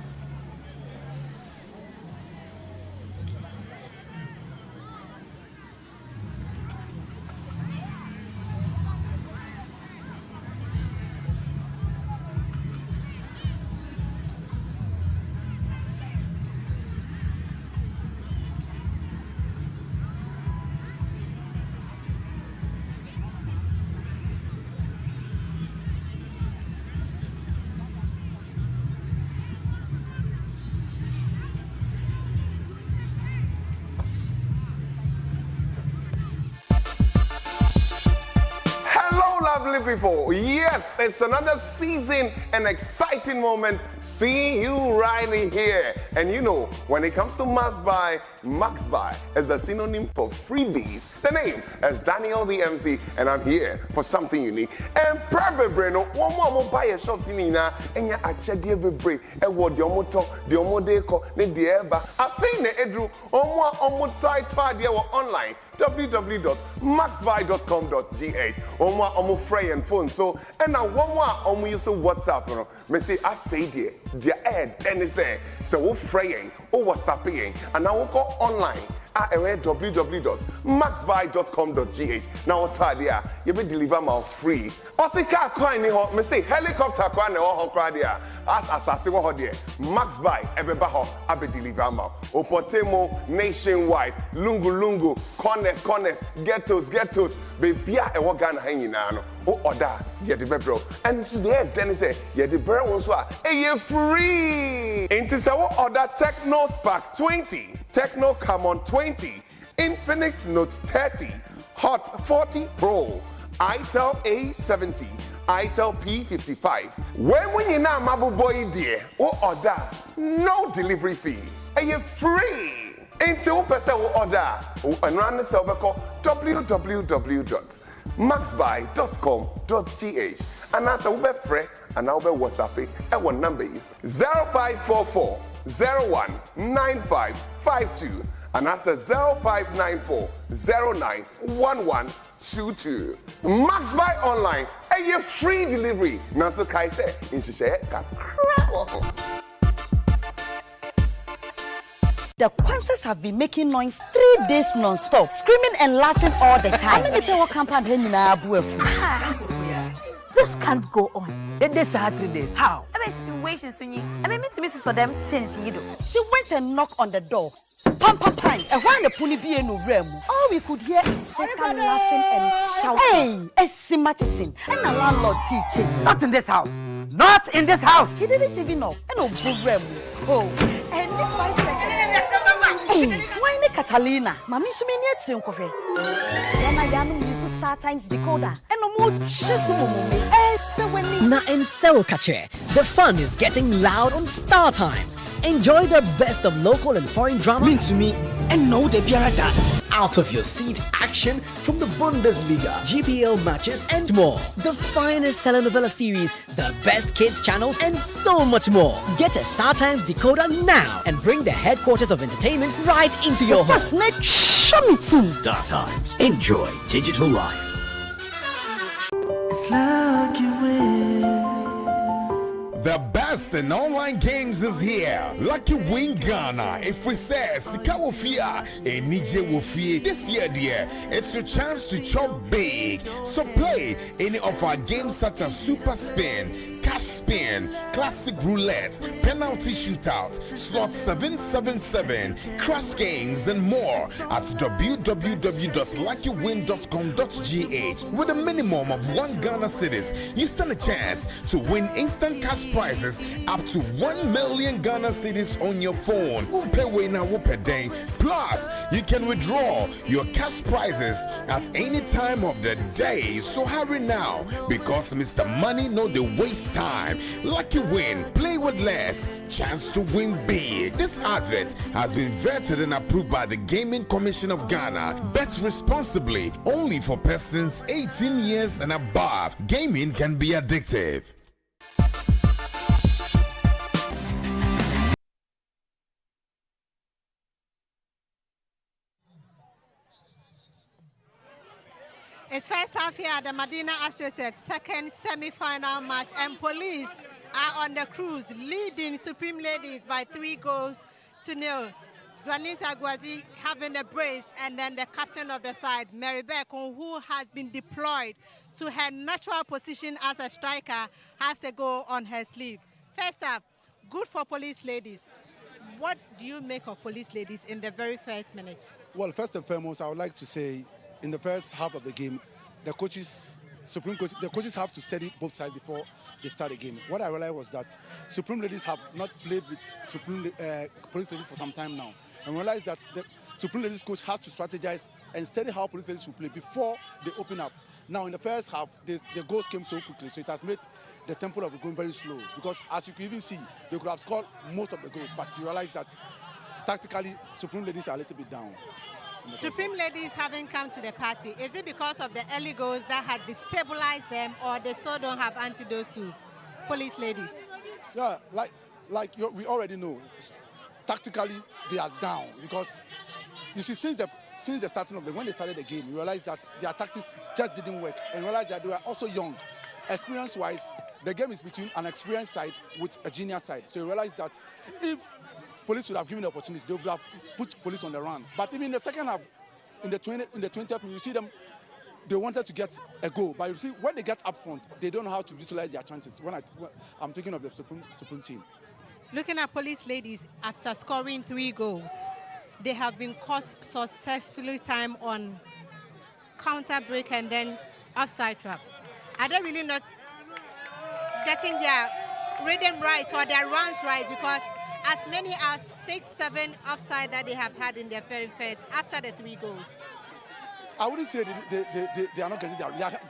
Speaker 3: Lovely people, yes, it's another season and exciting moment seeing you right here. And you know, when it comes to Max Buy is the synonym for freebies. The name is Daniel the MC, and I'm here for something unique. And probably no one more buy a shop in and ya ache dear bebre e wo de omoto de omode ko ne de eba afei na edru omo title de online www.maxbuy.com.gh. Omo free and phone so and now one use WhatsApp no me say afei de tennis so wo free o WhatsApping and now we go online at www.maxbuy.com.gh. Now there you be deliver my free. Also car coin ni ho me say helicopter coin ni ho kradia as asase wo ho there Max Buy ebeba ho abe deliver ma opotemo nationwide lungu corners ghettos bebia e wo Ghana ha nyina no o order ye de bebro and today then say ye de brand one so a e free into say wo order Techno Spark 20 Techno Camon 20 Infinix Note 30 Hot 40 Pro itel A70 itel P55. When you now Mabu Boy dear, or order, no delivery fee. And you're free. Until person will order, and run the server call www.maxbuy.com.gh. And as a web free, and I'll be WhatsApp, and one number is 0544 019552. And that's a 0594 091122. Max Buy online, and your free delivery. Now, so Kai say, in
Speaker 4: The Kwanzas have been making noise 3 days non-stop, screaming and laughing all the time. This can't go on.
Speaker 5: This 3 days. How?
Speaker 4: She went and knocked on the door. Pam, and when the pony be in room, all we could hear is sister laughing and shouting. Hey, it's Matison and a landlord teaching.
Speaker 5: Not in this house. Not in this house.
Speaker 4: He didn't even know. And no room. Oh, and in 5 seconds. Hey, why not Catalina? Mammy, so many at Sinkofe. Then I am using Star Times decoder and no more Chisumu.
Speaker 6: Na and so Kache. The fun is getting loud on Star Times. Enjoy the best of local and foreign drama.
Speaker 5: Mean to me, and no de Biarada.
Speaker 6: Out of your seat action from the Bundesliga, GPL matches, and more. The finest telenovela series, the best kids channels, and so much more. Get a Star Times decoder now and bring the headquarters of entertainment right into your home.
Speaker 4: Show me too.
Speaker 5: Star Times. Enjoy digital life.
Speaker 7: It's like you win.
Speaker 8: The best in online games is here. Lucky Win Ghana. If we say Sika Wofia and Nije Wofie this year, dear, it's your chance to chop big. So play any of our games such as Super Spin, Cash spin, classic roulette, penalty shootout, slot 777, crash games, and more at www.luckywin.com.gh. With a minimum of 1 Ghana cedis, you stand a chance to win instant cash prizes up to 1 million Ghana cedis on your phone. Plus, you can withdraw your cash prizes at any time of the day. So hurry now, because Mr. Money no dey waste time. Lucky Win, play with less, chance to win big. This advert has been vetted and approved by the Gaming Commission of Ghana. Bet responsibly, only for persons 18 years and above. Gaming can be addictive.
Speaker 2: It's first half here at the Medina Astroturf, second semi-final match, and police are on the cruise, leading Supreme Ladies by 3-0. Juanita Guaji having the brace, and then the captain of the side, Mary Beckon, who has been deployed to her natural position as a striker, has a goal on her sleeve. First half, good for police ladies. What do you make of police ladies in the very first minute?
Speaker 9: Well, first and foremost, I would like to say, in the first half of the game, the coaches have to study both sides before they start the game. What I realized was that Supreme Ladies have not played with police ladies for some time now, and realized that the Supreme Ladies coach has to strategize and study how police ladies should play before they open up. Now, in the first half, the goals came so quickly, so it has made the tempo of the game very slow, because as you can even see, they could have scored most of the goals, but you realize that tactically, Supreme Ladies are a little bit down.
Speaker 2: Supreme Ladies haven't come to the party. Is it because of the early goals that had destabilized them, or they still don't have antidotes to police ladies?
Speaker 9: Yeah, we already know, tactically they are down, because you see, since the starting of when they started the game, you realize that their tactics just didn't work, and realize that they were also young. Experience-wise, the game is between an experienced side with a junior side. So you realize that if police would have given the opportunity, they would have put police on the run. But even in the second half, in the 20th minute, you see them, they wanted to get a goal. But you see, when they get up front, they don't know how to utilize their chances. When I'm thinking of the Supreme team.
Speaker 2: Looking at police ladies, after scoring 3 goals, they have been caught successfully time on counter break and then offside trap. Are they really not getting their rhythm right or their runs right? Because as many as 6-7 offside that they have had in their very first after the 3 goals.
Speaker 9: I wouldn't say they are not getting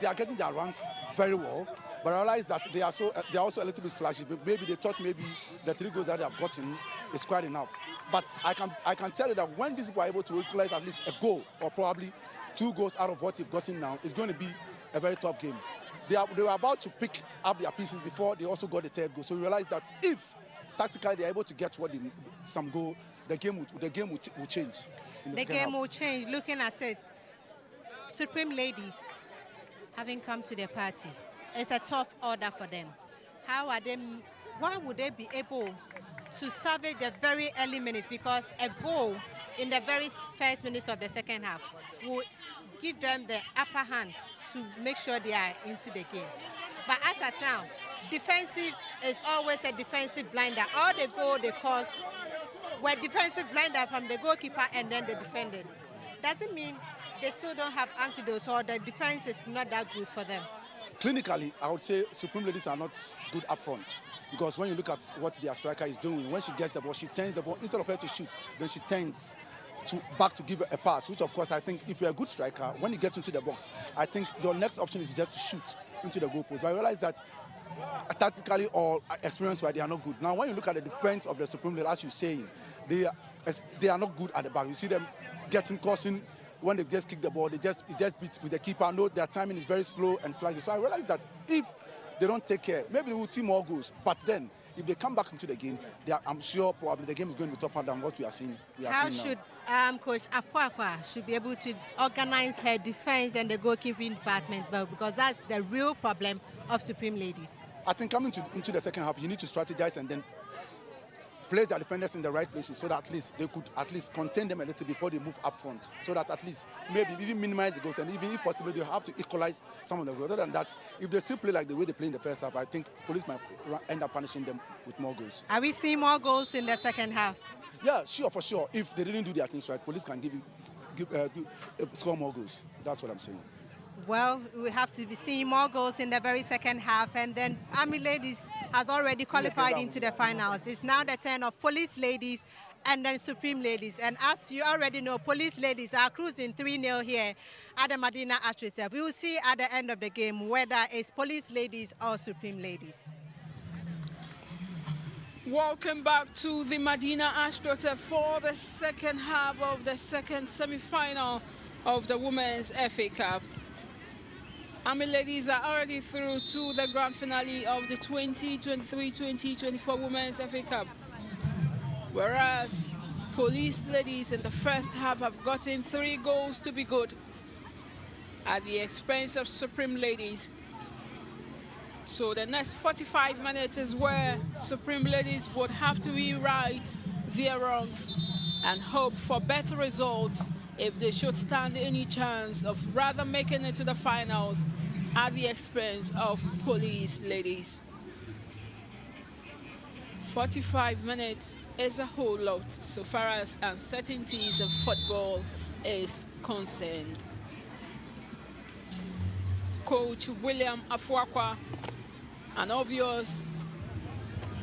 Speaker 9: they are getting their runs very well, but I realize that they are also a little bit slashy. Maybe they thought maybe the 3 goals that they have gotten is quite enough. But I can tell you that when these people are able to equalize at least a goal or probably 2 goals out of what they've gotten now, it's going to be a very tough game. They were about to pick up their pieces before they also got the 3rd goal. So we realize that if tactically they are able to get some goal, the game will change.
Speaker 2: The game will change. Looking at it, Supreme Ladies having come to the party, it's a tough order for them. Why would they be able to salvage the very early minutes? Because a goal in the very first minutes of the second half will give them the upper hand to make sure they are into the game. But as at now, defensive is always a defensive blinder. All the goal they caused were defensive blinder from the goalkeeper and then the defenders. Doesn't mean they still don't have antidotes, or the defense is not that good for them.
Speaker 9: Clinically, I would say Supreme Ladies are not good up front, because when you look at what their striker is doing, when she gets the ball, she turns the ball. Instead of her to shoot, then she turns back to give a pass, which of course I think if you're a good striker, when you get into the box, I think your next option is just to shoot into the goalpost. But I realize that tactically or experience-wise, they are not good. Now, when you look at the defense of the Supreme League, as you're saying, they are not good at the back. You see them crossing when they just kick the ball, it just beats with the keeper. No, their timing is very slow and sluggish. So I realize that if they don't take care, maybe we will see more goals. But then, if they come back into the game, I'm sure probably the game is going to be tougher than what we are seeing.
Speaker 2: How should Coach Afuakwa should be able to organize her defense and the goalkeeping department, because that's the real problem of Supreme Ladies?
Speaker 9: I think coming into the second half, you need to strategize and then place their defenders in the right places so that at least they could at least contain them a little before they move up front. So that at least maybe even minimize the goals, and even if possible they have to equalize some of the goals. Other than that, if they still play like the way they play in the first half, I think police might end up punishing them with more goals.
Speaker 2: Are we seeing more goals in the second half?
Speaker 9: Yeah, sure, for sure. If they didn't do their things right, police can score more goals. That's what I'm saying.
Speaker 2: Well, we have to be seeing more goals in the very second half, and then Army Ladies has already qualified into the finals. It's now the turn of Police Ladies and then Supreme Ladies. And as you already know, Police Ladies are cruising 3-0 here at the Medina Astroturf. We will see at the end of the game whether it's Police Ladies or Supreme Ladies.
Speaker 1: Welcome back to the Medina Astroturf for the second half of the second semi-final of the Women's FA Cup. Army Ladies are already through to the grand finale of the 2023-2024 Women's FA Cup, whereas Police Ladies in the first half have gotten 3 goals to be good at the expense of Supreme Ladies. So the next 45 minutes is where Supreme Ladies would have to rewrite their wrongs and hope for better results if they should stand any chance of rather making it to the finals at the expense of Police Ladies. 45 minutes is a whole lot so far as uncertainties in football is concerned. Coach William Afuakwa, an obvious,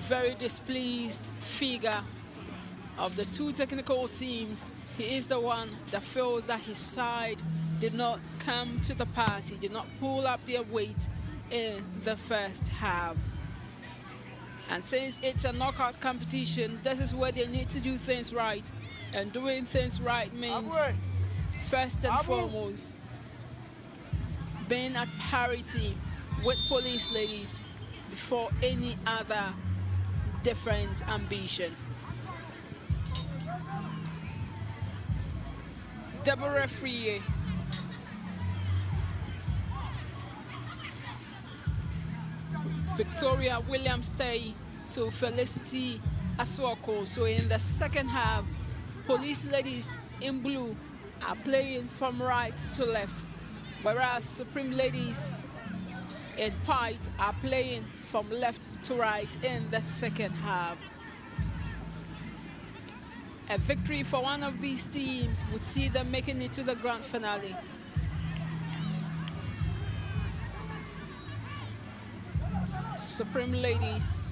Speaker 1: very displeased figure of the two technical teams. He is the one that feels that his side did not come to the party, did not pull up their weight in the first half. And since it's a knockout competition, this is where they need to do things right. And doing things right means, first and foremost, being at parity with Police Ladies before any other different ambition. Deborah Friye. Victoria Williams Tay to Felicity Aswako. So in the second half, Police Ladies in blue are playing from right to left, whereas Supreme Ladies in white are playing from left to right in the second half. A victory for one of these teams would see them making it to the grand finale. Supreme Ladies.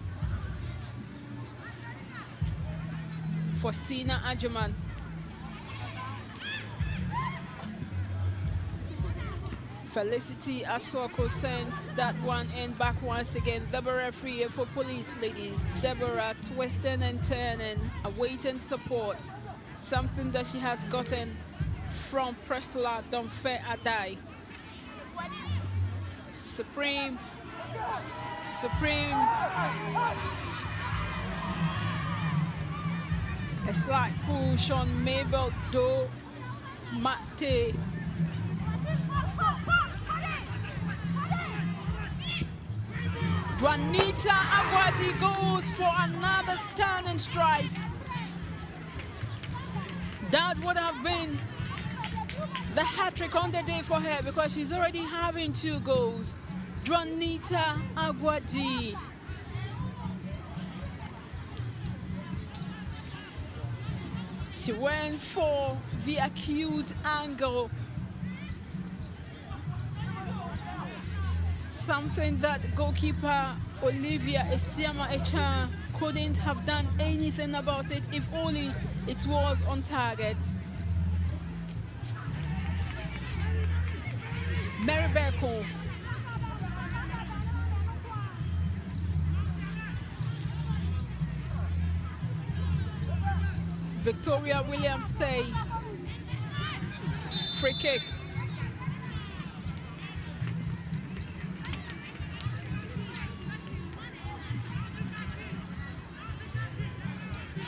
Speaker 1: Faustina Ajuman. Felicity Aswako sends that one in back once again. Deborah Friye for Police Ladies. Deborah twisting and turning, awaiting support. Something that she has gotten from Priscilla Domfe Adai. Supreme. A slight push on Mabel Do Mate. Juanita Agwaji goes for another stunning strike. That would have been the hat-trick on the day for her because she's already having 2 goals. Juanita Agwaji. She went for the acute angle. Something that goalkeeper Olivia Esiama Echan couldn't have done anything about it if only it was on target. Mary Beko. Victoria Williams Tay. Free kick.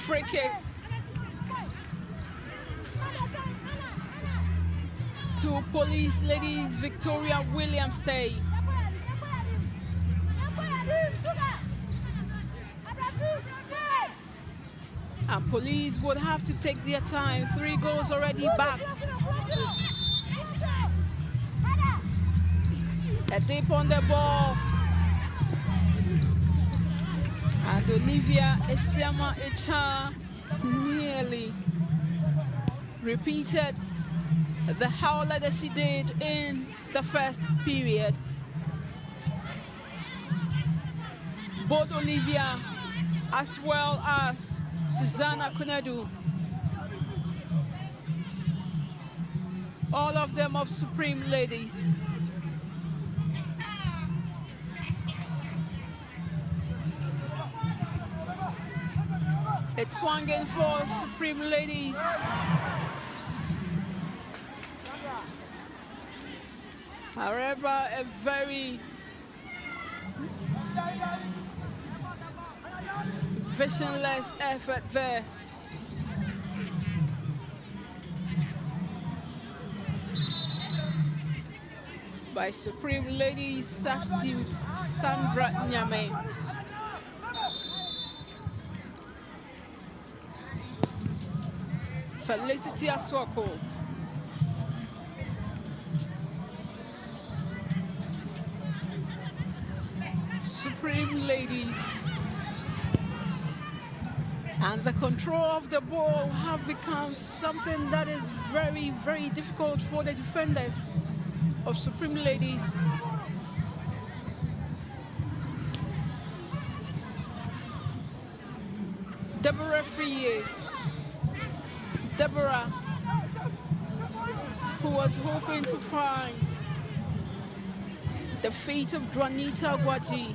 Speaker 1: Free kick to Police Ladies. Victoria Williams Tay. And police would have to take their time. 3 goals already back. A dip on the ball. And Olivia Esiama Echa nearly repeated the howler that she did in the first period. Both Olivia as well as Susanna Kunedu, all of them of Supreme Ladies. It's swinging for Supreme Ladies. However, a very visionless effort there. By Supreme Ladies substitute Sandra Nyame. Felicity Aswako. Supreme Ladies. And the control of the ball have become something that is very, very difficult for the defenders of Supreme Ladies. Deborah Friye. Deborah, who was hoping to find the fate of Juanita Gwaji.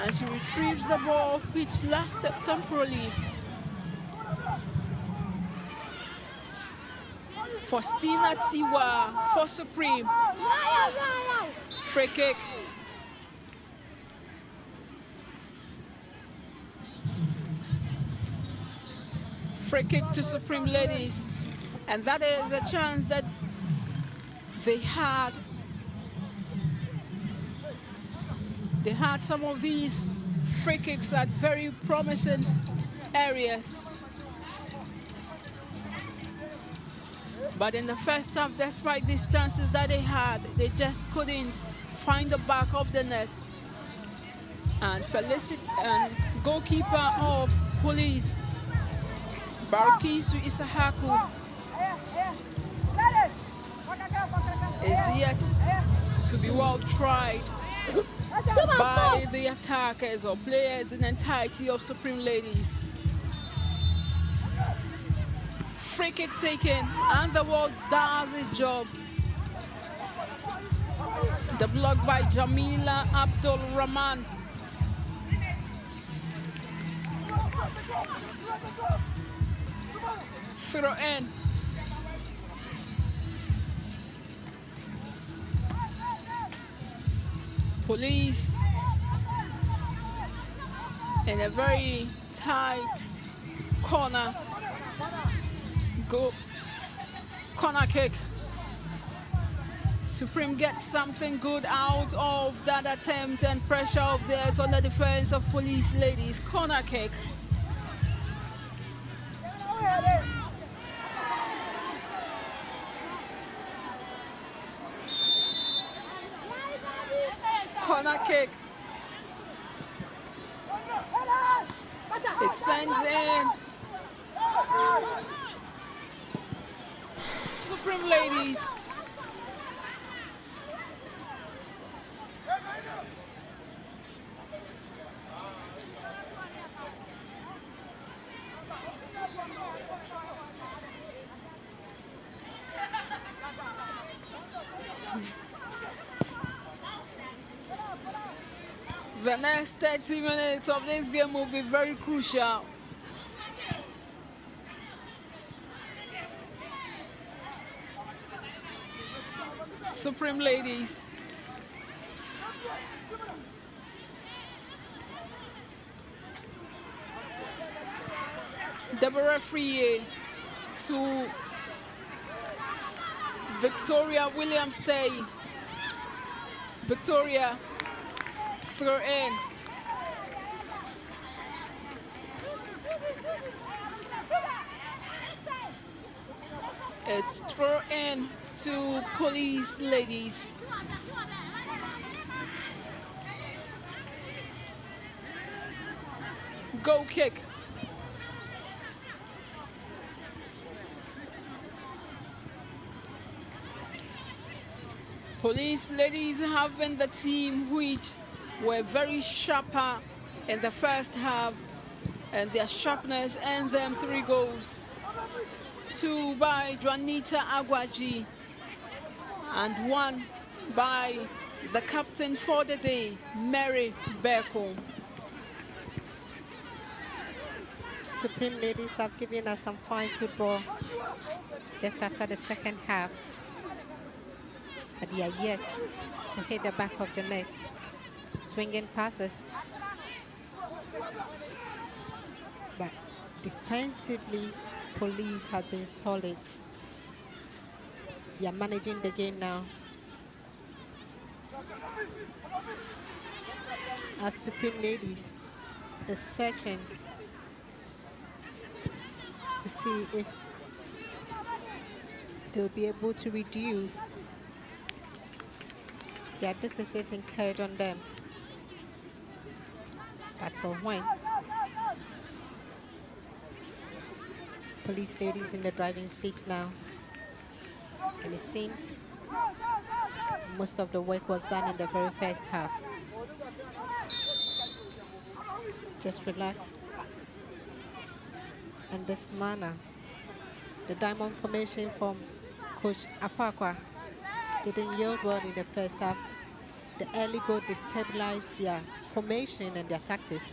Speaker 1: And she retrieves the ball, which lasted temporarily for Stina Tiwa for Supreme. Free kick. Free kick to Supreme Ladies. And that is a chance that they had. They had some of these free kicks at very promising areas. But in the first half, despite these chances that they had, they just couldn't find the back of the net. And Felicity and goalkeeper of Police, Barukisu Isahaku, is yet to be well tried by the attackers or players in the entirety of Supreme Ladies. Free kick taken, and the ball does its job. The block by Jamila Abdul Rahman. Throw in. Police in a very tight corner. Go corner kick. Supreme gets something good out of that attempt and pressure of theirs on the defense of Police Ladies. Corner kick. Corner kick. It sends in Supreme Ladies. The next 30 minutes of this game will be very crucial. Supreme Ladies. Deborah Friye to Victoria Williams-Tay. Victoria, throw in. It's throw in to police ladies. Goal kick. Police ladies have been the team which were very sharper in the first half, and their sharpness earned them 3 goals. 2 by Juanita Agwaji and 1 by the captain for the day, Mary Beko.
Speaker 2: Supreme Ladies have given us some fine football just after the second half, but they are yet to hit the back of the net. Swinging passes, but defensively, Police has been solid. They are managing the game now. As Supreme Ladies is searching to see if they'll be able to reduce their deficit incurred on them. Battle when? Police Ladies in the driving seat now. And it seems most of the work was done in the very first half. Just relax. In this manner, the diamond formation from Coach Afakwa didn't yield well in the first half. The early goal destabilized their formation and their tactics.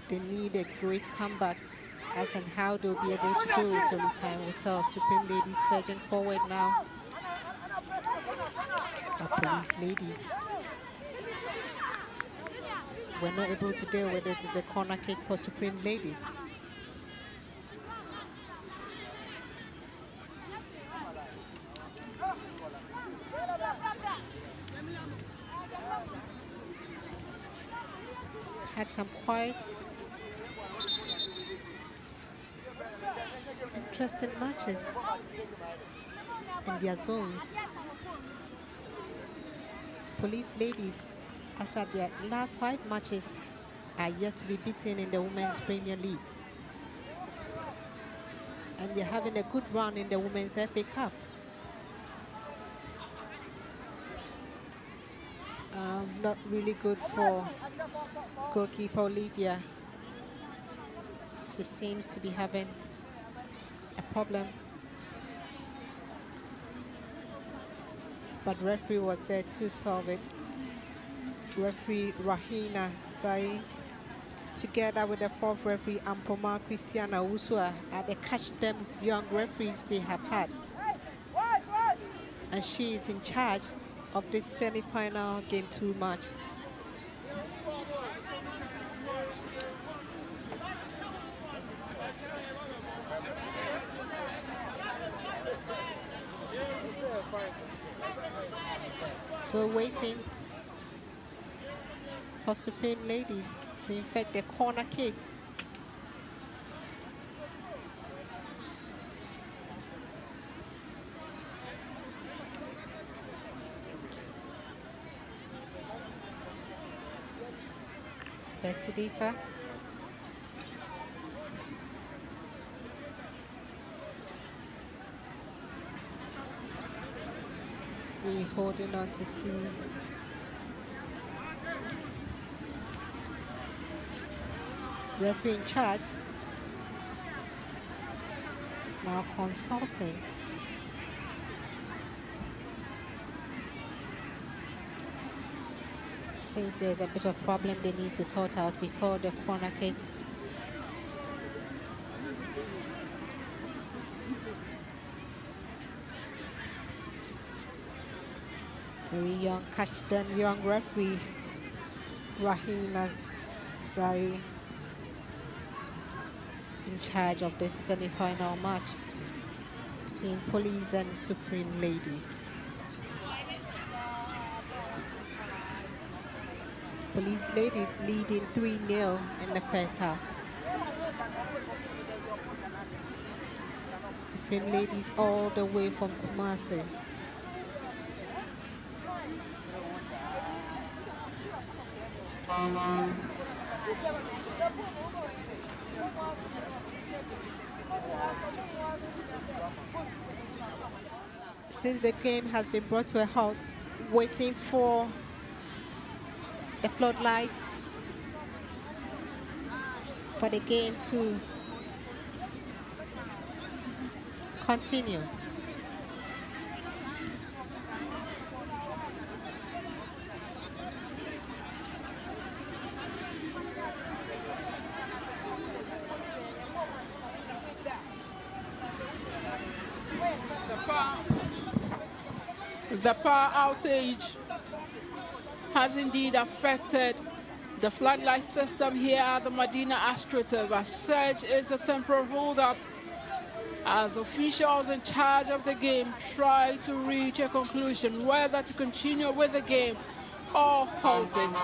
Speaker 2: They need a great comeback, as and how they'll be able to do it. Only time will tell. Supreme Ladies surging forward now. The Police Ladies were not able to deal with it. It's a corner kick for Supreme Ladies. Had some quiet, interesting matches in their zones. Police Ladies, as at their last 5 matches, are yet to be beaten in the Women's Premier League. And they're having a good run in the Women's FA Cup. Not really good for goalkeeper Olivia. She seems to be having a problem. But referee was there to solve it. Referee Rahina Zai, together with the 4th referee Ampoma Christiana Usua, are the catch them young referees they have had. And she is in charge of this semi-final Game 2 match. Still waiting for Supreme Ladies to infect the corner kick. Back to Difa. We're holding on to see referee in charge is now consulting. Seems there's a bit of problem they need to sort out before the corner kick. Very young, catch them young referee Rahina Zai in charge of this semi-final match between Police and Supreme Ladies. Police Ladies leading 3-0 in the first half. Supreme Ladies all the way from Kumasi. Seems the game has been brought to a halt, waiting for the floodlight for the game to continue.
Speaker 1: The power outage has indeed affected the floodlight system here at the Medina Astroturf. As such, is a temporary hold-up as officials in charge of the game try to reach a conclusion whether to continue with the game or halt it.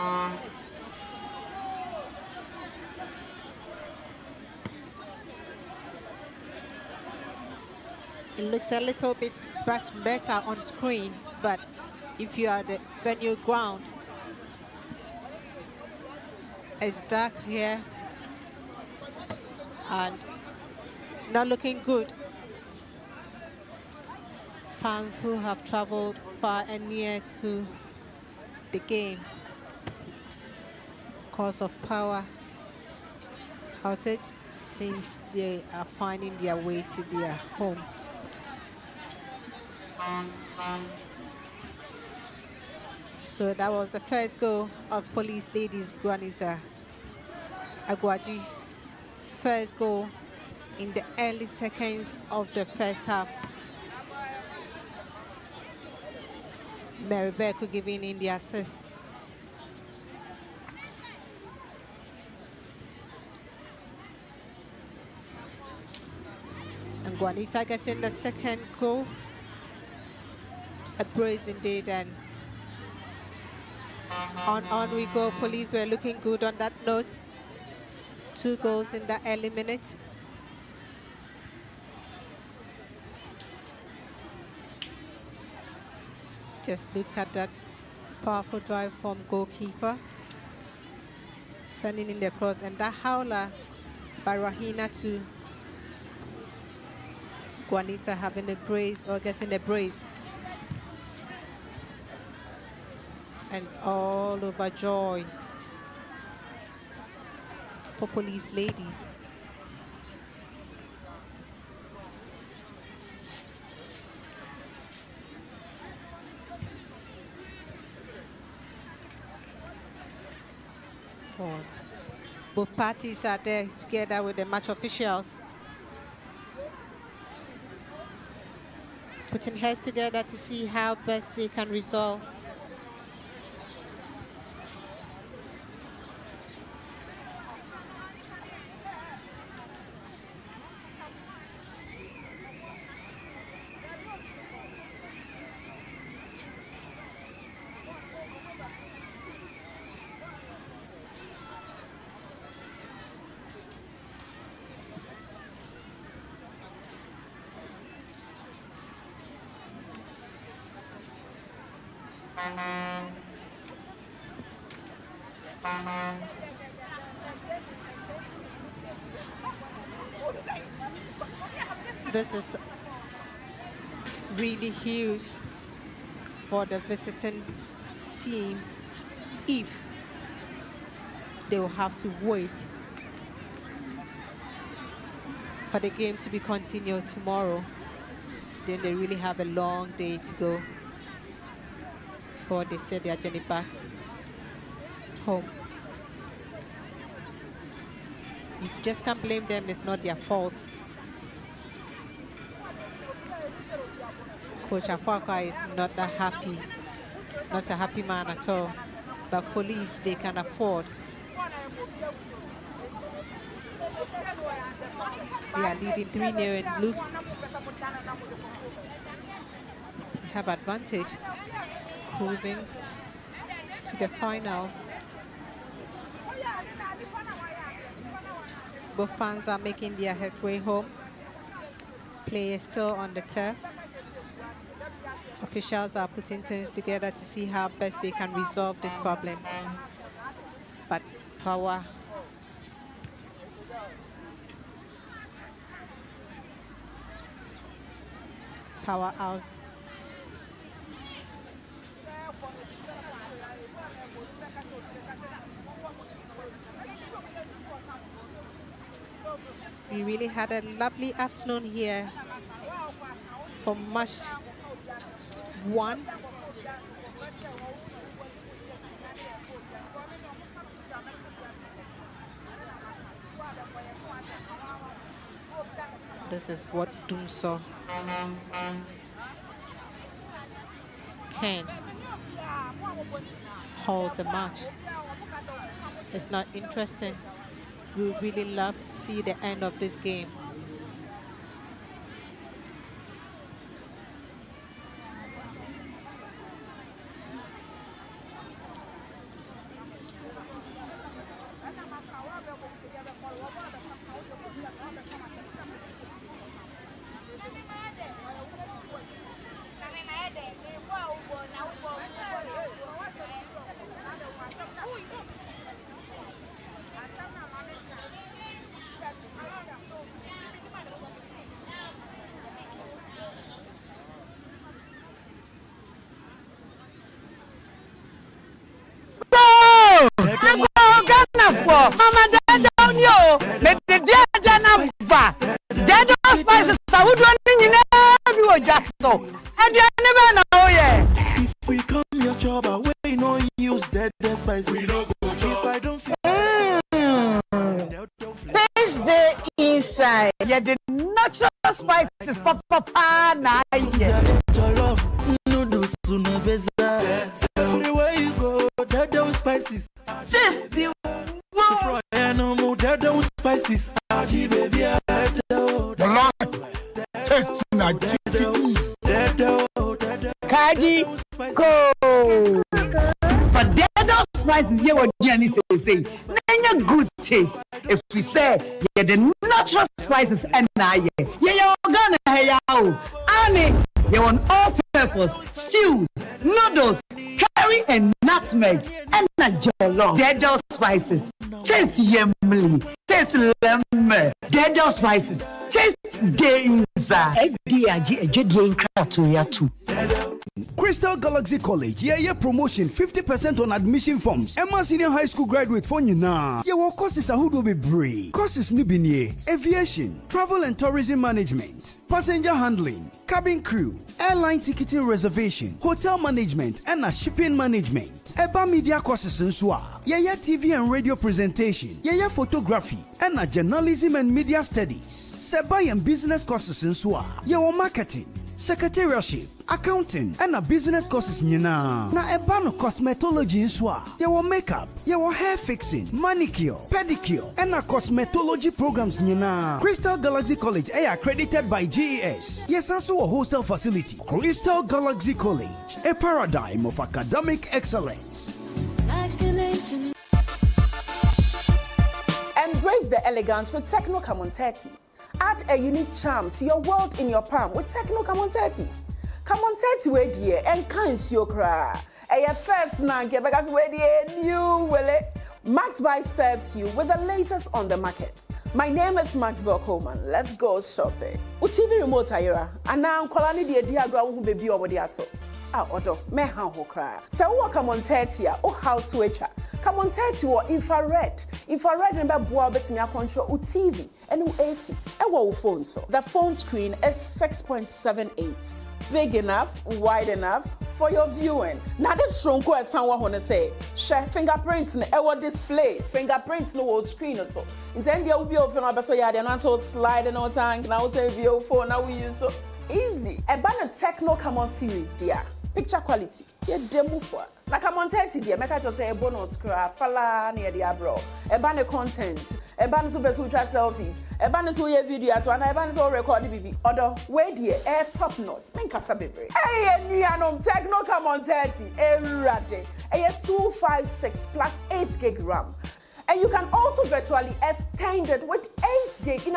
Speaker 2: It looks a little bit much better on screen, but if you are the venue ground, it's dark here and not looking good. Fans who have traveled far and near to the game because of power outage, since they are finding their way to their homes. So that was the first goal of Police Ladies Guaniza Agwaji's first goal in the early seconds of the first half. Mary Beku giving in the assist. And Guaniza getting the second goal. A brace indeed, and on we go. Police were looking good on that note. 2 goals in the early minute. Just look at that powerful drive from goalkeeper, sending in the cross, and that howler by Rahina to Guaniza having a brace or getting a brace. And all over joy for Police Ladies. Both parties are there together with the match officials, putting heads together to see how best they can resolve. This is really huge for the visiting team if they will have to wait for the game to be continued tomorrow. Then they really have a long day to go before they set their journey back home. You just can't blame them, it's not their fault. Coach Afwaka is not that happy, not a happy man at all. But Police, they can afford. They are leading 3-0 and looks they have advantage, cruising to the finals. Both fans are making their headway home. Play is still on the turf. Officials are putting things together to see how best they can resolve this problem. But Power out. We really had a lovely afternoon here for match 1. This is what Dumso can halt a match. It's not interesting. We would really love to see the end of this game.
Speaker 5: Mama, down you. Make the dead and dead spices. I would run in everywhere, Jackson. And you never know, yeah.
Speaker 7: If we come your job away, no use dead spices. We don't go if I don't feel.
Speaker 5: Taste the inside. Yeah, the natural spices, papa, na yeah.
Speaker 7: Love, noodles, sooner better. Everywhere you go, dead spices.
Speaker 5: Just the
Speaker 7: dead spices.
Speaker 8: Tasting a chicken.
Speaker 5: Kaji go. But dead spices here what Jenny say. Nanya good taste. If we say yeah the natural spices and yeah you're gonna hey Annie, you want all purpose stew, noodles, curry and nutmeg and a jollof. Dead spices. Taste yummy. Taste lemon. Dead spices. Taste the inside.
Speaker 10: Crystal Galaxy College, yeah, promotion 50% on admission forms. Emma Senior High School graduate for you now. Yeah, what courses are who will be brave? Courses nibinye, aviation, travel and tourism management, passenger handling, cabin crew, airline ticketing reservation, hotel management, and a shipping management. Eba media courses in Swa. Yeah, TV and radio presentation. Yeah, photography, and a journalism and media studies. Seba and business courses in Swa. Yeah, marketing, secretariatship, accounting, and a business courses nyina. Na ebano cosmetology in Swa. Your makeup, your hair fixing, manicure, pedicure, and a cosmetology programs nyina. Crystal Galaxy College are accredited by GES. Yes, also a hostel facility. Crystal Galaxy College, a paradigm of academic excellence.
Speaker 11: Embrace the elegance with Techno Camon 30. Add a unique charm to your world in your palm with Techno Camon 30. Camon 30 way dear and kind your cry. A first nanke because we dear new will it. Max Buy serves you with the latest on the market. My name is Maxwell Coleman. Let's go shopping. TV remote ayera. And now kolani the diagram who baby over the ato. Odo me han ho cry. So what Camon 30 o house switcher. Camon 30 or infrared. Infrared number boa betumi control u TV and u AC. And what phone so. The phone screen is 6.78. Big enough, wide enough for your viewing. Now this strong as someone wanna say, share fingerprint in our display, fingerprint no screen or so. In the end, there will be open up so yeah, they're not so slide and all time. Now say view phone, now we use so easy. A banner Techno Camon series, dear. Picture quality, yeah, demo for. Like Camon 30, dear, make I just say a bonus scrap, falla near the abroad. A banner content, a banner super ultra selfies. A banner so your video at one, a banner so recorded BB. Other way dear, air top note, make us a baby. Hey, Nianom Techno Camon 30, erratic. A 256 plus 8 gig RAM. And you can also virtually extend it with 8 gig in